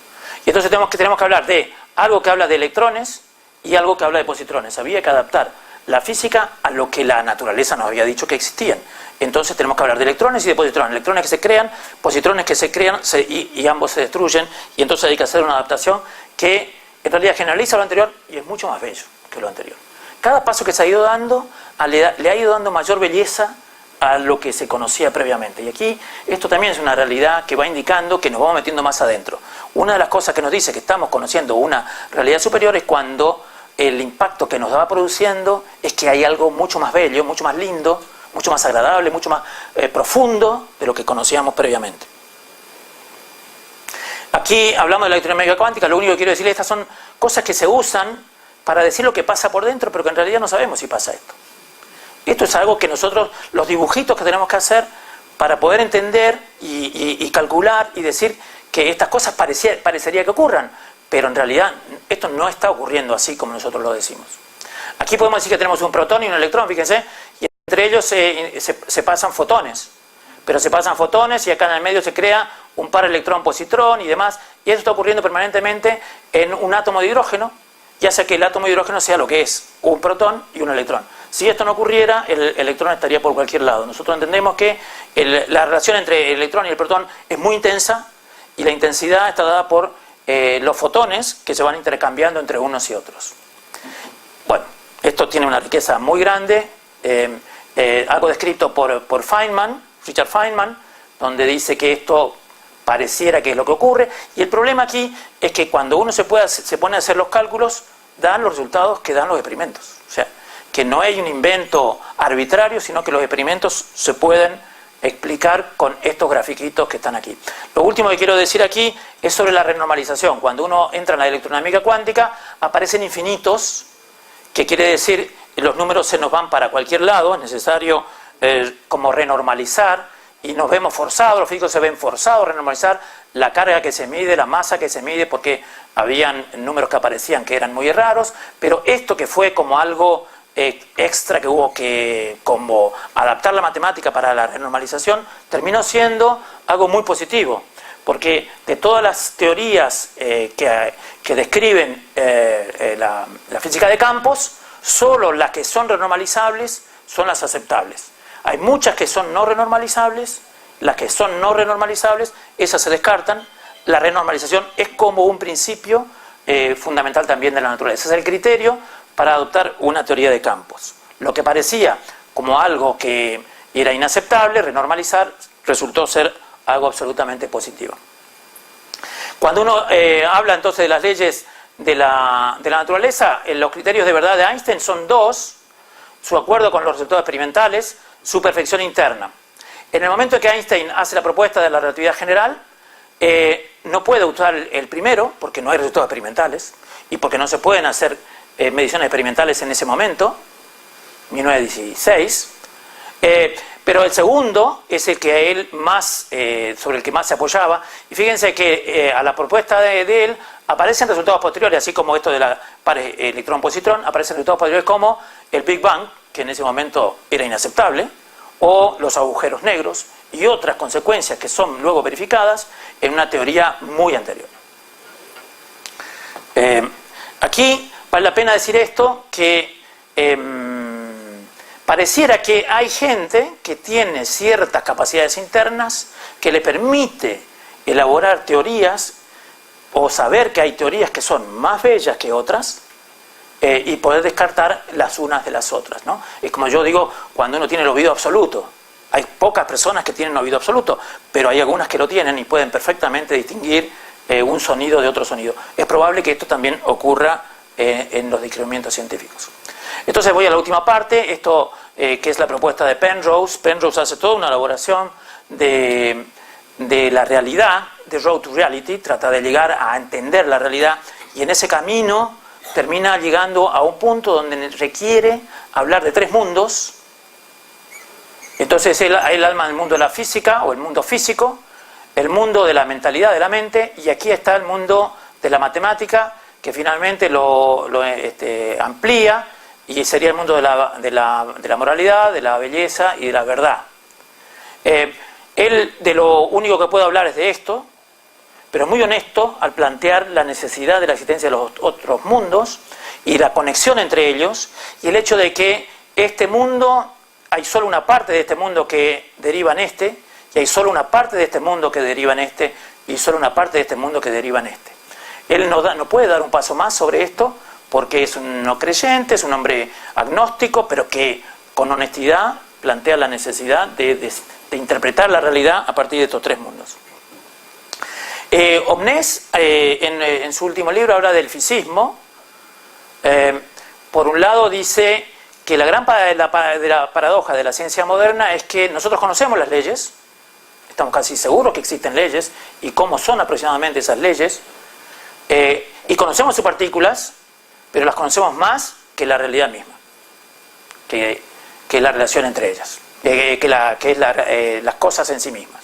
Y entonces tenemos que hablar de algo que habla de electrones y algo que habla de positrones. Había que adaptar la física a lo que la naturaleza nos había dicho que existían. Entonces tenemos que hablar de electrones y de positrones. Electrones que se crean, positrones que se crean y ambos se destruyen. Y entonces hay que hacer una adaptación que en realidad generaliza lo anterior y es mucho más bello que lo anterior. Cada paso que se ha ido dando le ha ido dando mayor belleza a lo que se conocía previamente. Y aquí esto también es una realidad que va indicando que nos vamos metiendo más adentro. Una de las cosas que nos dice que estamos conociendo una realidad superior es cuando el impacto que nos va produciendo es que hay algo mucho más bello, mucho más lindo, mucho más agradable, mucho más profundo de lo que conocíamos previamente. Aquí hablamos de la electrodinámica cuántica. Lo único que quiero decirles, estas son cosas que se usan para decir lo que pasa por dentro, pero que en realidad no sabemos si pasa esto. Esto es algo que nosotros, los dibujitos que tenemos que hacer para poder entender y calcular y decir que estas cosas parecería que ocurran, pero en realidad esto no está ocurriendo así como nosotros lo decimos. Aquí podemos decir que tenemos un protón y un electrón, fíjense, y entre ellos se pasan fotones, pero se pasan fotones y acá en el medio se crea un par electrón-positrón y demás, y eso está ocurriendo permanentemente en un átomo de hidrógeno, ya sea que el átomo de hidrógeno sea lo que es, un protón y un electrón. Si esto no ocurriera, el electrón estaría por cualquier lado. Nosotros entendemos que la relación entre el electrón y el protón es muy intensa, y la intensidad está dada por los fotones que se van intercambiando entre unos y otros. Bueno, esto tiene una riqueza muy grande, algo descrito por Feynman, Richard Feynman, donde dice que esto pareciera que es lo que ocurre, y el problema aquí es que cuando uno se pone a hacer los cálculos, dan los resultados que dan los experimentos. O sea, que no hay un invento arbitrario, sino que los experimentos se pueden explicar con estos grafiquitos que están aquí. Lo último que quiero decir aquí es sobre la renormalización. Cuando uno entra en la electrodinámica cuántica, aparecen infinitos, que quiere decir que los números se nos van para cualquier lado. Es necesario como renormalizar, y nos vemos forzados, los físicos se ven forzados a renormalizar la carga que se mide, la masa que se mide, porque habían números que aparecían que eran muy raros, pero esto que fue como algo extra que hubo que como adaptar la matemática para la renormalización, terminó siendo algo muy positivo, porque de todas las teorías que describen la física de campos, solo las que son renormalizables son las aceptables. Hay muchas que son no renormalizables, las que son no renormalizables, esas se descartan. La renormalización es como un principio fundamental también de la naturaleza. Ese es el criterio para adoptar una teoría de campos. Lo que parecía como algo que era inaceptable, renormalizar, resultó ser algo absolutamente positivo. Cuando uno habla entonces de las leyes de la naturaleza, los criterios de verdad de Einstein son dos: su acuerdo con los resultados experimentales, su perfección interna. En el momento en que Einstein hace la propuesta de la relatividad general, no puede usar el primero, porque no hay resultados experimentales, y porque no se pueden hacer mediciones experimentales en ese momento, 1916, pero el segundo es el que a él más, sobre el que más se apoyaba, y fíjense que a la propuesta de él aparecen resultados posteriores, así como esto de la pares electrón-positrón, aparecen resultados posteriores como el Big Bang, que en ese momento era inaceptable, o los agujeros negros, y otras consecuencias que son luego verificadas en una teoría muy anterior. Aquí vale la pena decir esto, que pareciera que hay gente que tiene ciertas capacidades internas que le permite elaborar teorías o saber que hay teorías que son más bellas que otras, y poder descartar las unas de las otras, ¿no? Es como yo digo, cuando uno tiene el oído absoluto. Hay pocas personas que tienen oído absoluto, pero hay algunas que lo tienen y pueden perfectamente distinguir un sonido de otro sonido. Es probable que esto también ocurra en los descubrimientos científicos. Entonces voy a la última parte, esto que es la propuesta de Penrose. Penrose hace toda una elaboración de la realidad, de Road to Reality, trata de llegar a entender la realidad, y en ese camino termina llegando a un punto donde requiere hablar de tres mundos. Entonces él alma el mundo de la física o el mundo físico, el mundo de la mentalidad de la mente, y aquí está el mundo de la matemática, que finalmente lo amplía, y sería el mundo de la moralidad, de la belleza y de la verdad. Él de lo único que puede hablar es de esto, pero es muy honesto al plantear la necesidad de la existencia de los otros mundos y la conexión entre ellos, y el hecho de que este mundo, hay solo una parte de este mundo que deriva en este, y hay solo una parte de este mundo que deriva en este, y solo una parte de este mundo que deriva en este. Él no puede dar un paso más sobre esto, porque es un no creyente, es un hombre agnóstico, pero que con honestidad plantea la necesidad de interpretar la realidad a partir de estos tres mundos. Omnès, en su último libro, habla del físismo. Por un lado dice que la gran paradoja de la ciencia moderna es que nosotros conocemos las leyes, estamos casi seguros que existen leyes y cómo son aproximadamente esas leyes, y conocemos sus partículas, pero las conocemos más que la realidad misma, que la relación entre ellas, las cosas en sí mismas.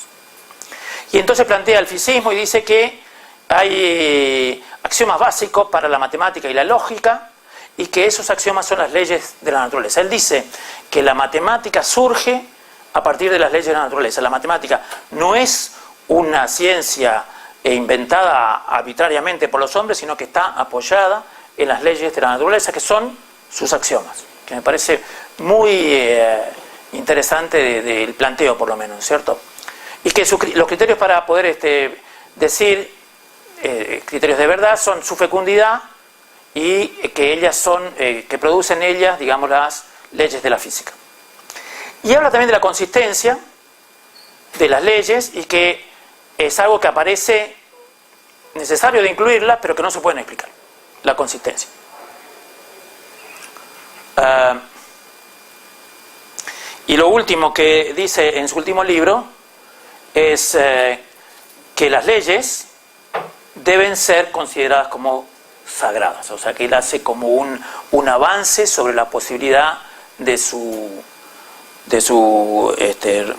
Y entonces plantea el físismo y dice que hay axiomas básicos para la matemática y la lógica, y que esos axiomas son las leyes de la naturaleza. Él dice que la matemática surge a partir de las leyes de la naturaleza. La matemática no es una ciencia inventada arbitrariamente por los hombres, sino que está apoyada en las leyes de la naturaleza, que son sus axiomas, que me parece muy interesante del planteo, por lo menos, ¿cierto? Y que los criterios para poder decir criterios de verdad son su fecundidad, y que ellas son, que producen ellas, digamos, las leyes de la física. Y habla también de la consistencia de las leyes, y que es algo que aparece necesario de incluirla, pero que no se pueden explicar, la consistencia. Y lo último que dice en su último libro es que las leyes deben ser consideradas como sagradas, o sea que él hace como un avance sobre la posibilidad de su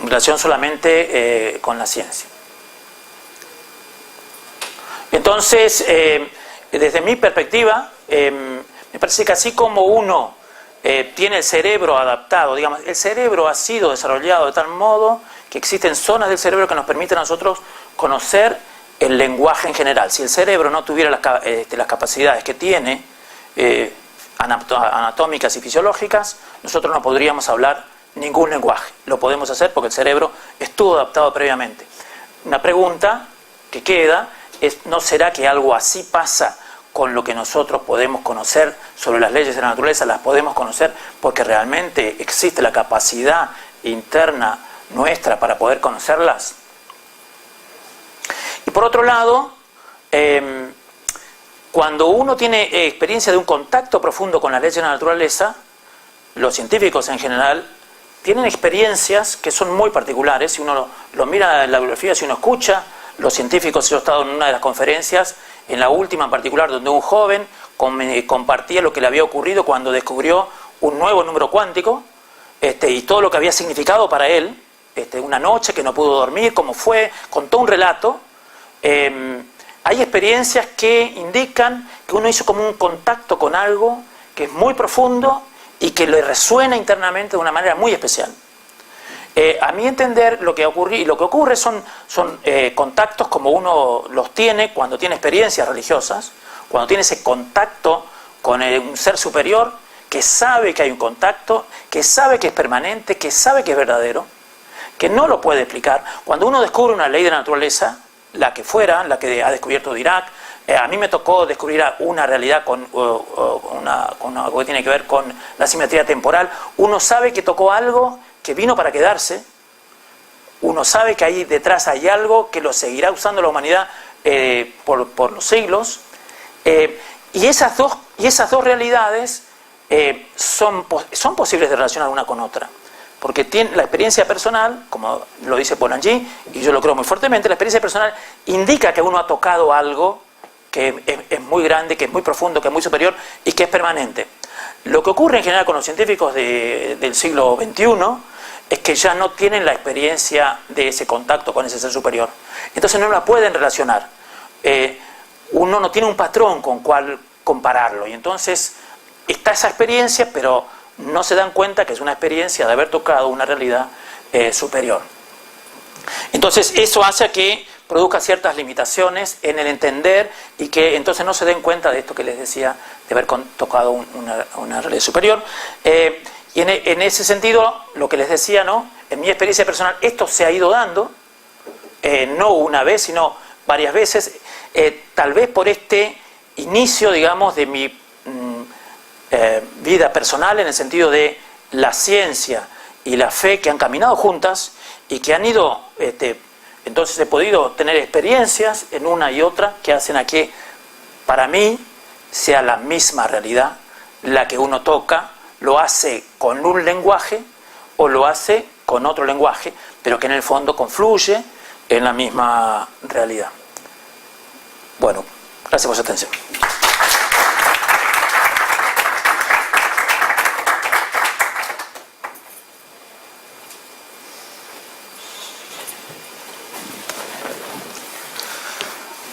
relación solamente con la ciencia. Entonces, desde mi perspectiva, me parece que así como uno tiene el cerebro adaptado, digamos, el cerebro ha sido desarrollado de tal modo que existen zonas del cerebro que nos permiten a nosotros conocer el lenguaje en general. Si el cerebro no tuviera las capacidades que tiene, anatómicas y fisiológicas, nosotros no podríamos hablar ningún lenguaje. Lo podemos hacer porque el cerebro estuvo adaptado previamente. Una pregunta que queda es, ¿no será que algo así pasa con lo que nosotros podemos conocer sobre las leyes de la naturaleza? Las podemos conocer porque realmente existe la capacidad interna nuestra para poder conocerlas. Y por otro lado, cuando uno tiene experiencia de un contacto profundo con las leyes de la naturaleza, los científicos en general tienen experiencias que son muy particulares. Si uno lo mira en la bibliografía, si uno escucha, los científicos, yo he estado en una de las conferencias, en la última en particular, donde un joven compartía lo que le había ocurrido cuando descubrió un nuevo número cuántico, y todo lo que había significado para él, una noche que no pudo dormir, cómo fue, contó un relato. Hay experiencias que indican que uno hizo como un contacto con algo que es muy profundo y que le resuena internamente de una manera muy especial. A mi entender, lo que ocurre son contactos como uno los tiene cuando tiene experiencias religiosas, cuando tiene ese contacto con un ser superior que sabe que hay un contacto, que sabe que es permanente, que sabe que es verdadero, que no lo puede explicar. Cuando uno descubre una ley de la naturaleza, la que fuera, la que ha descubierto Dirac, a mí me tocó descubrir una realidad con algo que tiene que ver con la simetría temporal. Uno sabe que tocó algo que vino para quedarse, uno sabe que ahí detrás hay algo que lo seguirá usando la humanidad por los siglos, y esas dos realidades son posibles de relacionar una con otra, porque tiene la experiencia personal, como lo dice Polanyi, y yo lo creo muy fuertemente, la experiencia personal indica que uno ha tocado algo que es muy grande, que es muy profundo, que es muy superior y que es permanente. Lo que ocurre en general con los científicos del siglo XXI es que ya no tienen la experiencia de ese contacto con ese ser superior. Entonces no la pueden relacionar. Uno no tiene un patrón con cual compararlo. Y entonces está esa experiencia, pero no se dan cuenta que es una experiencia de haber tocado una realidad superior. Entonces eso hace que produzca ciertas limitaciones en el entender y que entonces no se den cuenta de esto que les decía, de haber tocado una realidad superior. Y en ese sentido, lo que les decía, ¿no? En mi experiencia personal, esto se ha ido dando, no una vez, sino varias veces, tal vez por este inicio, digamos, de mi vida personal, en el sentido de la ciencia y la fe que han caminado juntas y que han ido, entonces he podido tener experiencias en una y otra que hacen a que para mí sea la misma realidad la que uno toca, lo hace con un lenguaje o lo hace con otro lenguaje, pero que en el fondo confluye en la misma realidad. Bueno, gracias por su atención.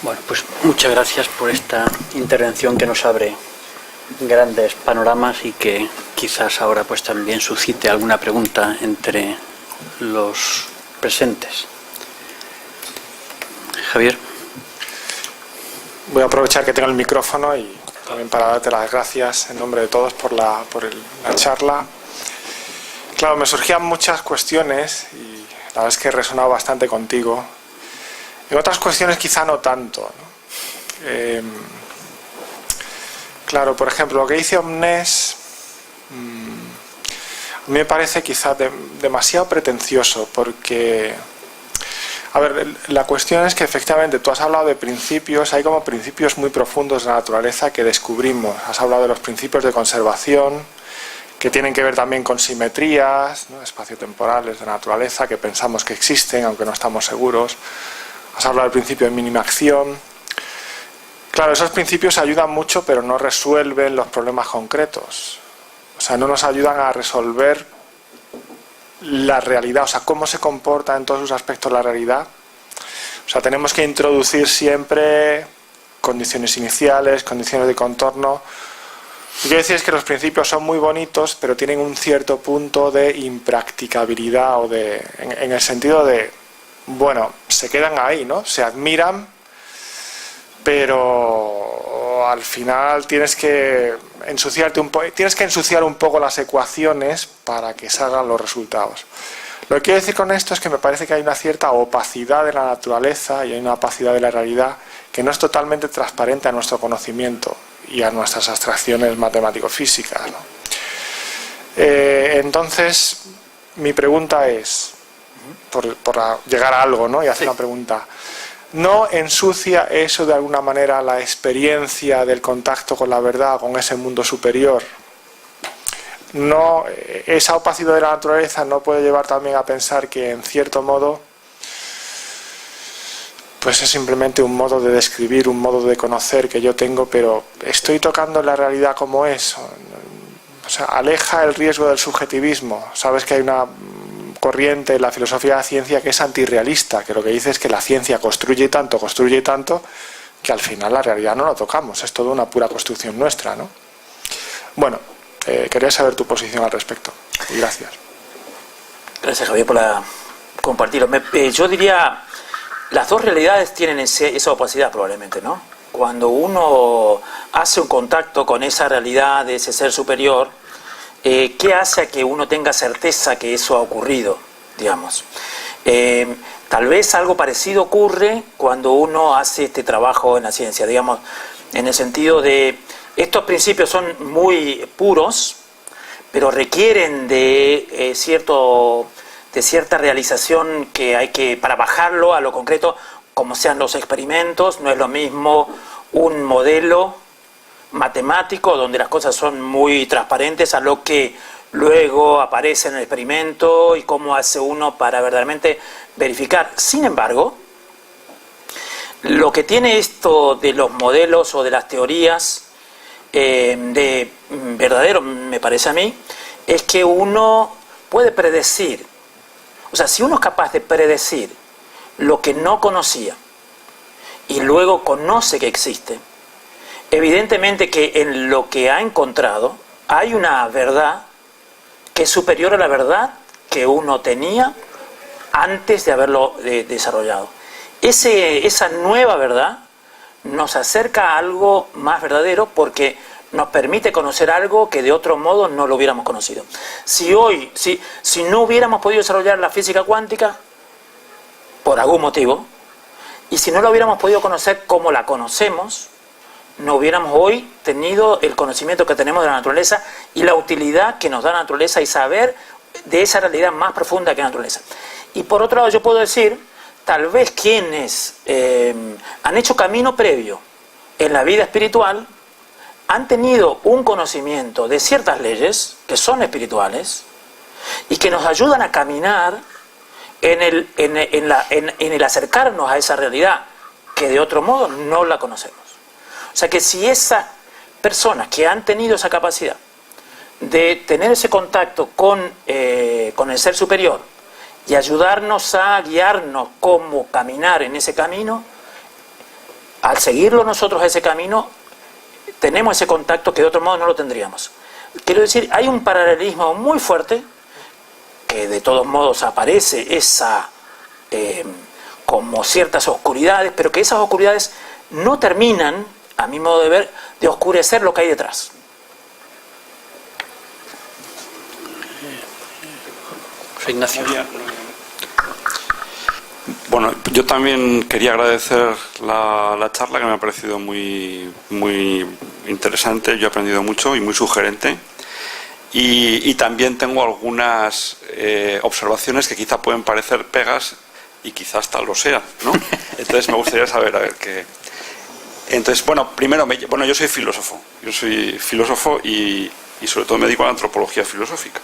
Bueno, pues muchas gracias por esta intervención que nos abre grandes panoramas y que quizás ahora pues también suscite alguna pregunta entre los presentes. Javier. Voy a aprovechar que tengo el micrófono y también para darte las gracias en nombre de todos por la charla. Claro, me surgían muchas cuestiones y la verdad es que he resonado bastante contigo. En otras cuestiones quizá no tanto, ¿no? Claro, por ejemplo, lo que dice Omnés a mí me parece quizá demasiado pretencioso porque, a ver, la cuestión es que efectivamente tú has hablado de principios, hay como principios muy profundos de la naturaleza que descubrimos. Has hablado de los principios de conservación que tienen que ver también con simetrías, ¿no?, espaciotemporales de la naturaleza que pensamos que existen aunque no estamos seguros. Has hablado del principio de mínima acción. Claro, esos principios ayudan mucho, pero no resuelven los problemas concretos. O sea, no nos ayudan a resolver la realidad, o sea, cómo se comporta en todos sus aspectos la realidad. O sea, tenemos que introducir siempre condiciones iniciales, condiciones de contorno. Lo que quiero decir es que los principios son muy bonitos, pero tienen un cierto punto de impracticabilidad o en el sentido de, bueno, se quedan ahí, ¿no? Se admiran, pero al final tienes que ensuciar un poco las ecuaciones para que salgan los resultados. Lo que quiero decir con esto es que me parece que hay una cierta opacidad de la naturaleza y hay una opacidad de la realidad que no es totalmente transparente a nuestro conocimiento y a nuestras abstracciones matemático-físicas, ¿no? Entonces, mi pregunta es, por llegar a algo, ¿no? Y hacer una pregunta. ¿No ensucia eso de alguna manera la experiencia del contacto con la verdad, con ese mundo superior? ¿No, esa opacidad de la naturaleza no puede llevar también a pensar que en cierto modo pues es simplemente un modo de describir, un modo de conocer que yo tengo, pero estoy tocando la realidad como es? O sea, aleja el riesgo del subjetivismo. Sabes que hay una corriente en la filosofía de la ciencia que es antirrealista, que lo que dice es que la ciencia construye tanto, que al final la realidad no la tocamos, es toda una pura construcción nuestra, ¿no? Bueno, quería saber tu posición al respecto. Y gracias. Gracias, Javier, por compartirlo. Yo diría, las dos realidades tienen esa opacidad probablemente, ¿no? Cuando uno hace un contacto con esa realidad de ese ser superior, ¿qué hace a que uno tenga certeza que eso ha ocurrido, digamos? Tal vez algo parecido ocurre cuando uno hace este trabajo en la ciencia, digamos, en el sentido de estos principios son muy puros, pero requieren de cierta realización que hay que, para bajarlo a lo concreto, como sean los experimentos. No es lo mismo un modelo matemático donde las cosas son muy transparentes a lo que luego aparece en el experimento y cómo hace uno para verdaderamente verificar. Sin embargo, lo que tiene esto de los modelos o de las teorías de verdadero, me parece a mí, es que uno puede predecir. O sea, si uno es capaz de predecir lo que no conocía y luego conoce que existe, evidentemente que en lo que ha encontrado hay una verdad que es superior a la verdad que uno tenía antes de haberlo desarrollado. Esa nueva verdad nos acerca a algo más verdadero porque nos permite conocer algo que de otro modo no lo hubiéramos conocido. Si no hubiéramos podido desarrollar la física cuántica, por algún motivo, y si no la hubiéramos podido conocer como la conocemos, no hubiéramos hoy tenido el conocimiento que tenemos de la naturaleza y la utilidad que nos da la naturaleza y saber de esa realidad más profunda que la naturaleza. Y por otro lado yo puedo decir, tal vez quienes han hecho camino previo en la vida espiritual han tenido un conocimiento de ciertas leyes que son espirituales y que nos ayudan a caminar en el acercarnos a esa realidad que de otro modo no la conocemos. O sea que si esas personas que han tenido esa capacidad de tener ese contacto con el ser superior y ayudarnos a guiarnos cómo caminar en ese camino, al seguirlo nosotros a ese camino, tenemos ese contacto que de otro modo no lo tendríamos. Quiero decir, hay un paralelismo muy fuerte, que de todos modos aparece como ciertas oscuridades, pero que esas oscuridades no terminan, a mi modo de ver, de oscurecer lo que hay detrás. Ignacio. Bueno, yo también quería agradecer la charla, que me ha parecido muy, muy interesante. Yo he aprendido mucho y muy sugerente. Y también tengo algunas observaciones que quizá pueden parecer pegas y quizá hasta lo sea, ¿no? Entonces me gustaría saber, a ver qué. Entonces, bueno, primero, yo soy filósofo. Yo soy filósofo y sobre todo me dedico a la antropología filosófica.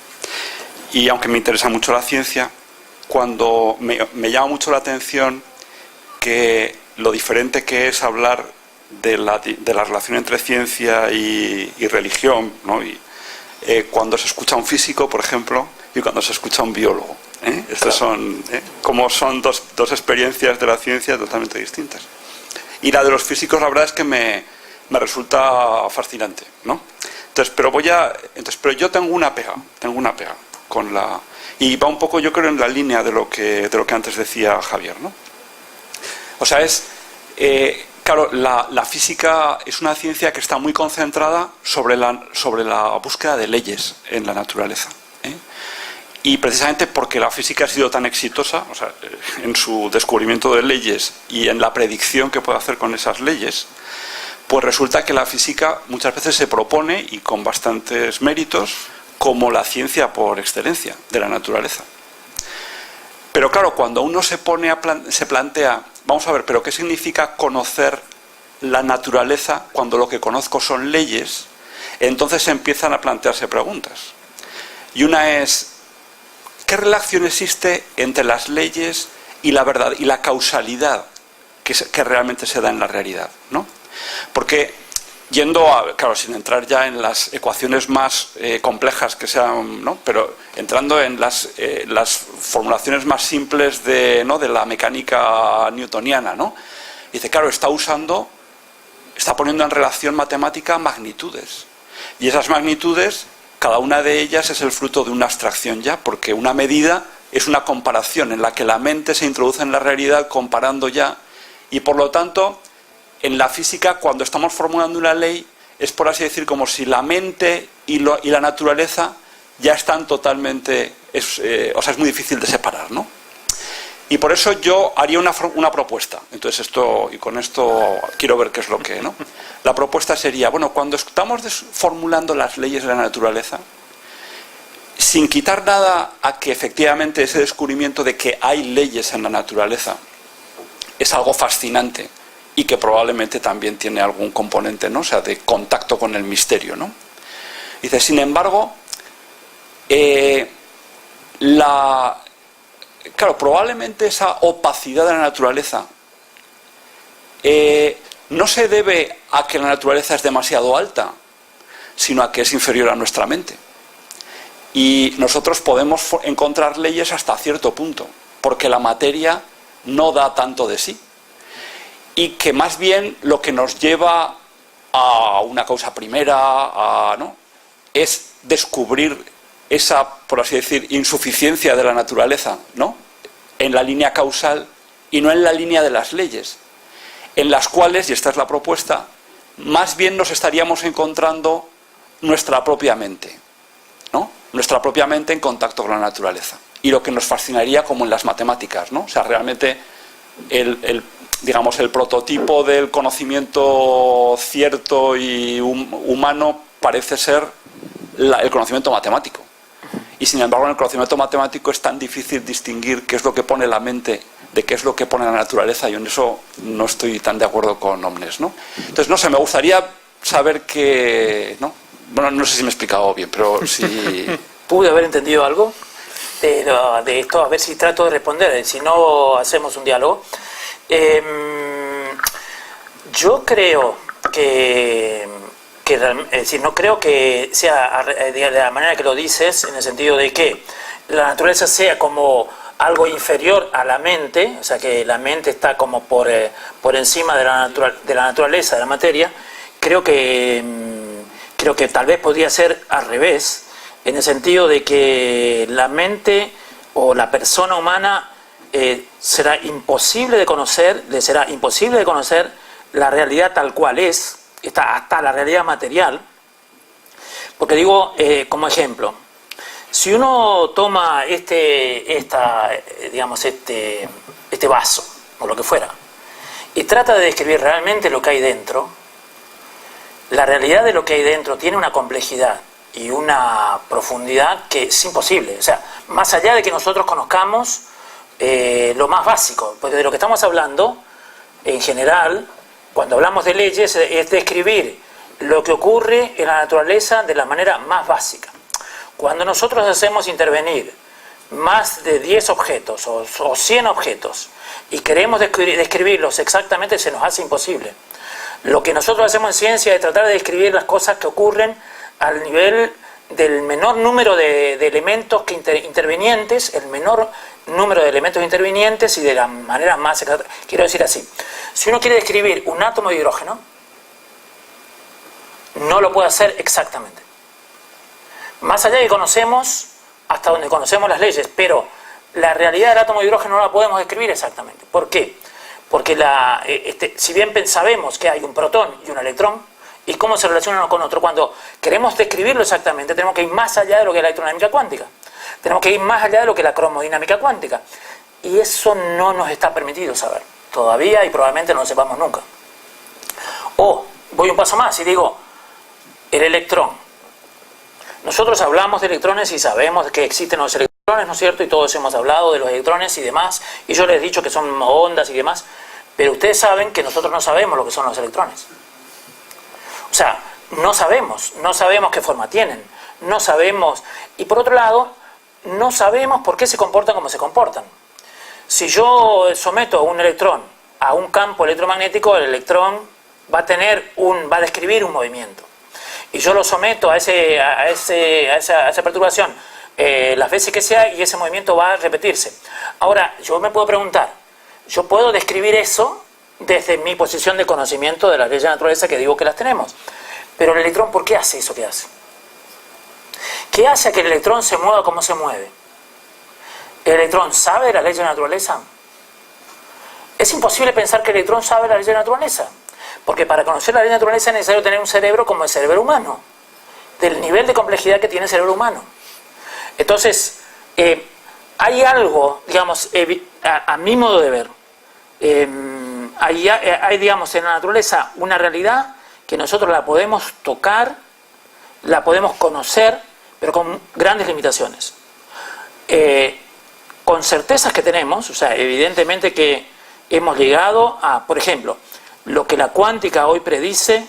Y aunque me interesa mucho la ciencia, cuando me llama mucho la atención que lo diferente que es hablar de la relación entre ciencia y religión, ¿no? Cuando se escucha a un físico, por ejemplo, y cuando se escucha a un biólogo. Estas son, como son dos experiencias de la ciencia totalmente distintas. Y la de los físicos, la verdad es que me resulta fascinante, ¿no? Pero yo tengo una pega con la. Y va un poco, yo creo, en la línea de lo que antes decía Javier, ¿no? O sea, claro, la física es una ciencia que está muy concentrada sobre la búsqueda de leyes en la naturaleza. Y precisamente porque la física ha sido tan exitosa, o sea, en su descubrimiento de leyes y en la predicción que puede hacer con esas leyes, pues resulta que la física muchas veces se propone, y con bastantes méritos, como la ciencia por excelencia de la naturaleza. Pero claro, cuando uno se plantea, vamos a ver, ¿pero qué significa conocer la naturaleza cuando lo que conozco son leyes? Entonces empiezan a plantearse preguntas. Y una es, ¿qué relación existe entre las leyes y la verdad y la causalidad que realmente se da en la realidad, ¿no? Porque claro, sin entrar ya en las ecuaciones más complejas que sean, ¿no? Pero entrando en las formulaciones más simples de la mecánica newtoniana, ¿no? Dice, claro, está poniendo en relación matemática magnitudes. Y esas magnitudes, cada una de ellas es el fruto de una abstracción ya, porque una medida es una comparación en la que la mente se introduce en la realidad comparando ya, y por lo tanto, en la física, cuando estamos formulando una ley, es por así decir como si la mente y la naturaleza ya están totalmente, o sea, es muy difícil de separar, ¿no? Y por eso yo haría una propuesta. Entonces con esto quiero ver qué es lo que, ¿no? La propuesta sería, bueno, cuando estamos formulando las leyes de la naturaleza, sin quitar nada a que efectivamente ese descubrimiento de que hay leyes en la naturaleza es algo fascinante y que probablemente también tiene algún componente, ¿no? O sea, de contacto con el misterio, ¿no? Dice, sin embargo, claro, probablemente esa opacidad de la naturaleza no se debe a que la naturaleza es demasiado alta, sino a que es inferior a nuestra mente. Y nosotros podemos encontrar leyes hasta cierto punto, porque la materia no da tanto de sí. Y que más bien lo que nos lleva a una causa primera, ¿no?, es descubrir esa, por así decir, insuficiencia de la naturaleza, ¿no?, en la línea causal y no en la línea de las leyes, en las cuales, y esta es la propuesta, más bien nos estaríamos encontrando nuestra propia mente, ¿no? Nuestra propia mente en contacto con la naturaleza. Y lo que nos fascinaría como en las matemáticas, ¿no? O sea, realmente digamos, el prototipo del conocimiento cierto y humano parece ser el conocimiento matemático. Y sin embargo, en el conocimiento matemático es tan difícil distinguir qué es lo que pone la mente de qué es lo que pone la naturaleza. Yo en eso no estoy tan de acuerdo con Omnes, ¿no? Entonces, no sé, me gustaría saber qué, ¿no? Bueno, no sé si me he explicado bien, pero si... ¿Pude haber entendido algo de esto? A ver si trato de responder, si no hacemos un diálogo. Yo creo no creo que sea de la manera que lo dices, en el sentido de que la naturaleza sea como algo inferior a la mente, o sea, que la mente está como por encima de la naturaleza, de la materia. Creo que tal vez podría ser al revés, en el sentido de que la mente o la persona humana será imposible de conocer la realidad tal cual es, hasta la realidad material. Porque digo, como ejemplo, si uno toma este vaso, o lo que fuera, y trata de describir realmente lo que hay dentro, la realidad de lo que hay dentro tiene una complejidad y una profundidad que es imposible. O sea, más allá de que nosotros conozcamos lo más básico, porque de lo que estamos hablando, en general, cuando hablamos de leyes, es describir lo que ocurre en la naturaleza de la manera más básica. Cuando nosotros hacemos intervenir más de 10 objetos o 100 objetos y queremos describirlos exactamente, se nos hace imposible. Lo que nosotros hacemos en ciencia es tratar de describir las cosas que ocurren al nivel del menor número de elementos intervinientes, el menor número de elementos intervinientes y de la manera más exacta. Quiero decir así, si uno quiere describir un átomo de hidrógeno, no lo puede hacer exactamente. Más allá de que conocemos, hasta donde conocemos las leyes, pero la realidad del átomo de hidrógeno no la podemos describir exactamente. ¿Por qué? Porque si bien sabemos que hay un protón y un electrón, y cómo se relacionan uno con otro, cuando queremos describirlo exactamente, tenemos que ir más allá de lo que es la electrodinámica cuántica. Tenemos que ir más allá de lo que es la cromodinámica cuántica. Y eso no nos está permitido saber todavía, y probablemente no lo sepamos nunca. O voy un paso más y digo, el electrón. Nosotros hablamos de electrones y sabemos que existen los electrones, ¿no es cierto? Y todos hemos hablado de los electrones y demás, y yo les he dicho que son ondas y demás, pero ustedes saben que nosotros no sabemos lo que son los electrones. O sea, no sabemos qué forma tienen, no sabemos, y por otro lado, no sabemos por qué se comportan como se comportan. Si yo someto un electrón a un campo electromagnético, el electrón va a describir un movimiento. Y yo lo someto a esa perturbación las veces que sea, y ese movimiento va a repetirse. Ahora, yo me puedo preguntar, ¿yo puedo describir eso desde mi posición de conocimiento de las leyes de la naturaleza, que digo que las tenemos? Pero el electrón, ¿por qué hace eso que hace? ¿Qué hace a que el electrón se mueva como se mueve? ¿El electrón sabe la ley de la naturaleza? Es imposible pensar que el electrón sabe la ley de la naturaleza, porque para conocer la ley de la naturaleza es necesario tener un cerebro como el cerebro humano, del nivel de complejidad que tiene el cerebro humano. Entonces, hay algo, digamos, a mi modo de ver, hay, digamos, en la naturaleza una realidad que nosotros la podemos tocar, la podemos conocer, pero con grandes limitaciones. Con certezas que tenemos, o sea, evidentemente que hemos llegado a, por ejemplo, lo que la cuántica hoy predice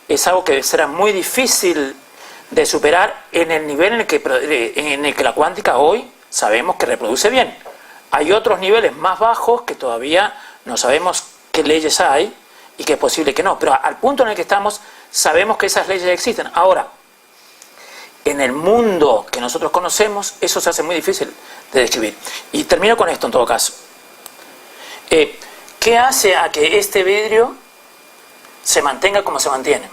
es algo que será muy difícil de superar en el nivel en el que la cuántica hoy sabemos que reproduce bien. Hay otros niveles más bajos que todavía no sabemos qué leyes hay y que es posible que no, pero al punto en el que estamos sabemos que esas leyes existen. Ahora, en el mundo que nosotros conocemos, eso se hace muy difícil de describir. Y termino con esto en todo caso. ¿Qué hace a que este vidrio se mantenga como se mantiene?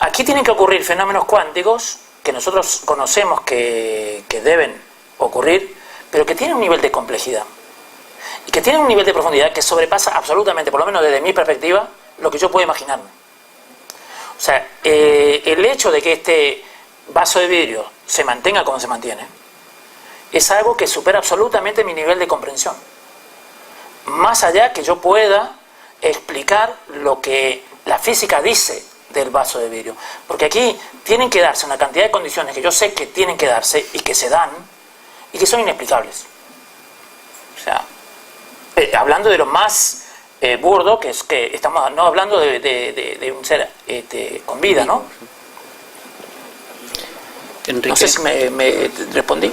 Aquí tienen que ocurrir fenómenos cuánticos que nosotros conocemos que deben ocurrir, pero que tienen un nivel de complejidad y que tienen un nivel de profundidad que sobrepasa absolutamente, por lo menos desde mi perspectiva, lo que yo puedo imaginarme. O sea, el hecho de que este vaso de vidrio se mantenga como se mantiene es algo que supera absolutamente mi nivel de comprensión. Más allá que yo pueda explicar lo que la física dice del vaso de vidrio. Porque aquí tienen que darse una cantidad de condiciones que yo sé que tienen que darse y que se dan y que son inexplicables. O sea, hablando de lo más burdo, que es que estamos no hablando de un ser con vida, ¿no? Enrique. No sé si me respondí.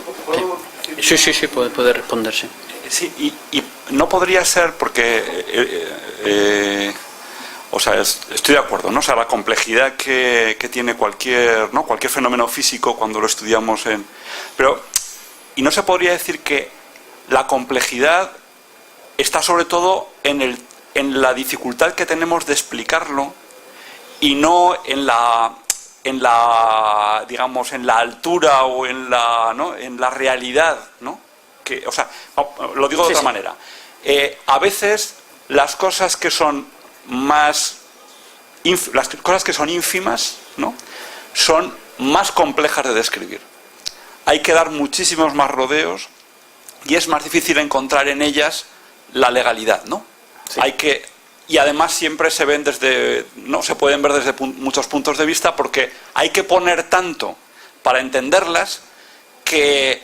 Sí, puede responderse. Sí, y no podría ser porque, o sea, estoy de acuerdo, ¿no? O sea, la complejidad que tiene cualquier fenómeno físico cuando lo estudiamos pero, y no se podría decir que la complejidad está sobre todo en la dificultad que tenemos de explicarlo y no en la digamos, en la altura o en la realidad, ¿no? Que, o sea, lo digo de otra manera. A veces las cosas que son ínfimas, ¿no? Son más complejas de describir. Hay que dar muchísimos más rodeos y es más difícil encontrar en ellas la legalidad, ¿no? Sí. Y además siempre se pueden ver desde muchos puntos de vista, porque hay que poner tanto para entenderlas que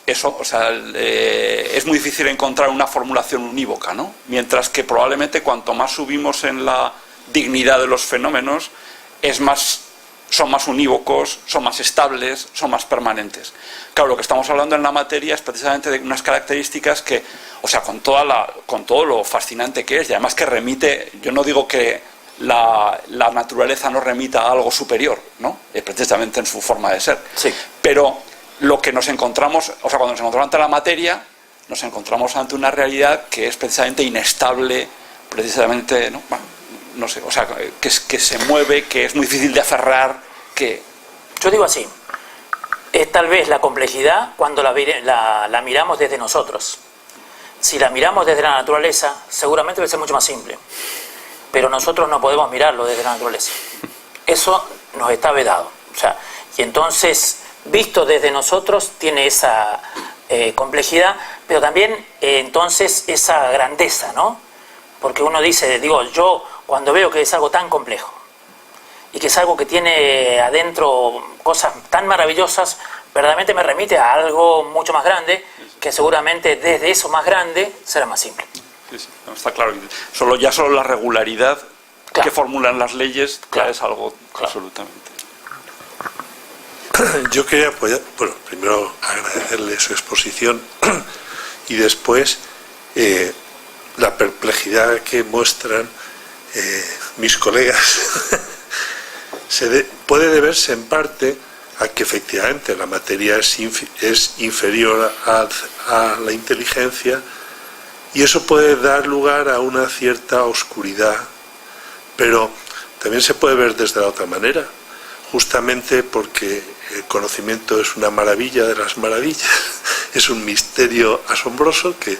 eso, o sea, es muy difícil encontrar una formulación unívoca, ¿no? Mientras que probablemente cuanto más subimos en la dignidad de los fenómenos, son más unívocos, son más estables, son más permanentes. Claro, lo que estamos hablando en la materia es precisamente de unas características que, o sea, con todo lo fascinante que es, y además que remite, yo no digo que la naturaleza no remita a algo superior, ¿no? Precisamente en su forma de ser. Sí. Pero lo que nos encontramos, o sea, cuando nos encontramos ante la materia, nos encontramos ante una realidad que es precisamente inestable, precisamente, ¿no? Bueno, no sé, o sea, que se mueve, que es muy difícil de aferrar, que... Yo digo así, es tal vez la complejidad cuando la miramos desde nosotros. si la miramos desde la naturaleza, seguramente va a ser mucho más simple. Pero nosotros no podemos mirarlo desde la naturaleza. Eso nos está vedado. O sea, y entonces, visto desde nosotros, tiene esa complejidad, pero también entonces esa grandeza, ¿no? Porque uno dice, digo, yo cuando veo que es algo tan complejo y que es algo que tiene adentro cosas tan maravillosas, verdaderamente me remite a algo mucho más grande, que seguramente desde eso más grande será más simple. Sí, sí, no, está claro. Solo la regularidad que formulan las leyes ya es algo absolutamente. Yo quería apoyar, bueno, primero agradecerle su exposición y después la perplejidad que muestran mis colegas puede deberse en parte a que efectivamente la materia es inferior a la inteligencia, y eso puede dar lugar a una cierta oscuridad, pero también se puede ver desde la otra manera, justamente porque el conocimiento es una maravilla de las maravillas, es un misterio asombroso que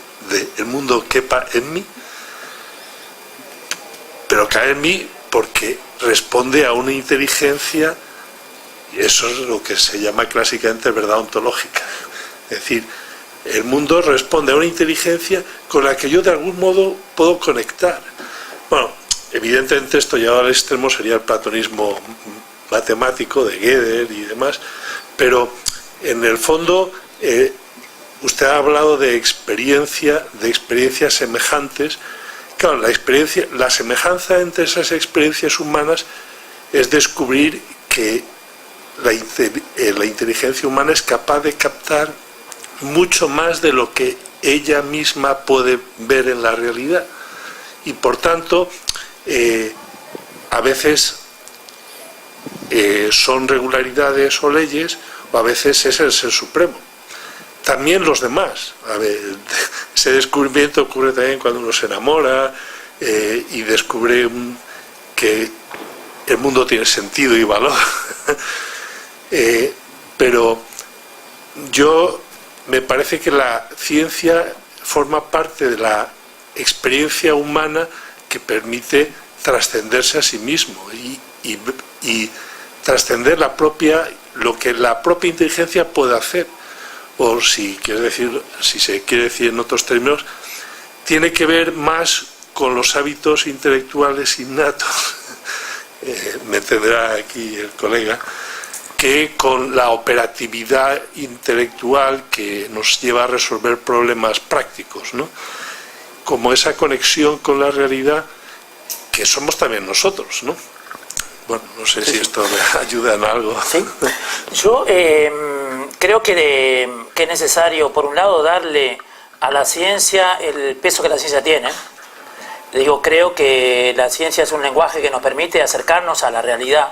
el mundo quepa en mí, pero cae en mí porque responde a una inteligencia, y eso es lo que se llama clásicamente verdad ontológica. Es decir, el mundo responde a una inteligencia con la que yo de algún modo puedo conectar. Bueno, evidentemente esto llevado al extremo sería el platonismo matemático de Gödel y demás, pero en el fondo usted ha hablado de experiencias semejantes. Claro, la semejanza entre esas experiencias humanas es descubrir que la inteligencia humana es capaz de captar mucho más de lo que ella misma puede ver en la realidad, y por tanto a veces son regularidades o leyes, o a veces es el ser supremo. También los demás. A ver, ese descubrimiento ocurre también cuando uno se enamora y descubre que el mundo tiene sentido y valor. Pero me parece que la ciencia forma parte de la experiencia humana que permite trascenderse a sí mismo y trascender lo que la propia inteligencia puede hacer. O si se quiere decir en otros términos, tiene que ver más con los hábitos intelectuales innatos, me entenderá aquí el colega, que con la operatividad intelectual que nos lleva a resolver problemas prácticos, ¿no? Como esa conexión con la realidad que somos también nosotros, ¿no? Bueno, no sé si esto me ayuda en algo. ¿Sí? Yo creo que es necesario, por un lado, darle a la ciencia el peso que la ciencia tiene. Digo, creo que la ciencia es un lenguaje que nos permite acercarnos a la realidad,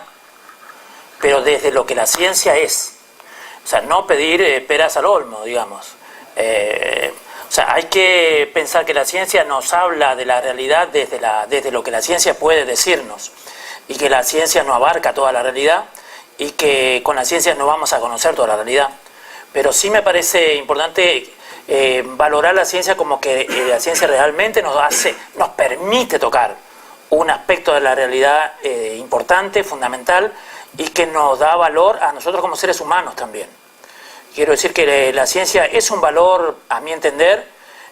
pero desde lo que la ciencia es. O sea, no pedir peras al olmo, digamos. O sea, hay que pensar que la ciencia nos habla de la realidad desde lo que la ciencia puede decirnos, y que la ciencia no abarca toda la realidad, y que con la ciencia no vamos a conocer toda la realidad. Pero sí me parece importante valorar la ciencia como que la ciencia realmente nos permite tocar un aspecto de la realidad importante, fundamental, y que nos da valor a nosotros como seres humanos también. Quiero decir que la ciencia es un valor, a mi entender,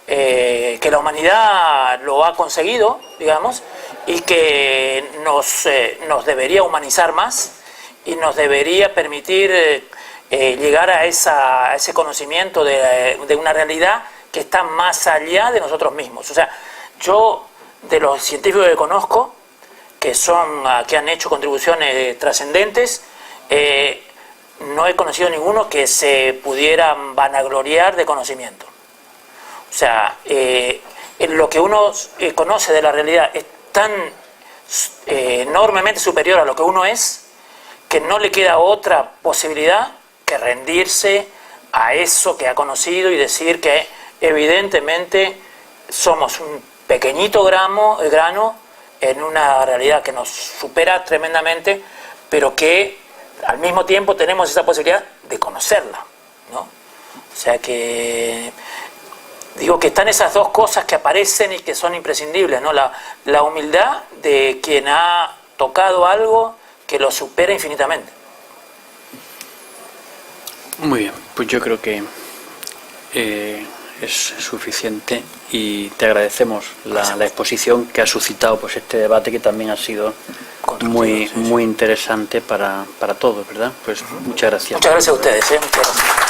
que la humanidad lo ha conseguido, digamos, y que nos debería humanizar más y nos debería permitir llegar a ese conocimiento de una realidad que está más allá de nosotros mismos. O sea, yo, de los científicos que conozco, que han hecho contribuciones trascendentes, no he conocido ninguno que se pudiera vanagloriar de conocimiento. O sea, lo que uno conoce de la realidad es tan enormemente superior a lo que uno es, que no le queda otra posibilidad que rendirse a eso que ha conocido y decir que evidentemente somos un pequeño grano en una realidad que nos supera tremendamente, pero que al mismo tiempo tenemos esa posibilidad de conocerla, ¿no? O sea que digo que están esas dos cosas que aparecen y que son imprescindibles, ¿no? La humildad de quien ha tocado algo que lo supera infinitamente. Muy bien, pues yo creo que es suficiente y te agradecemos la exposición que ha suscitado pues este debate que también ha sido muy interesante para todos, ¿verdad? Pues muchas gracias. Muchas gracias a ustedes, ¿eh? Muchas gracias.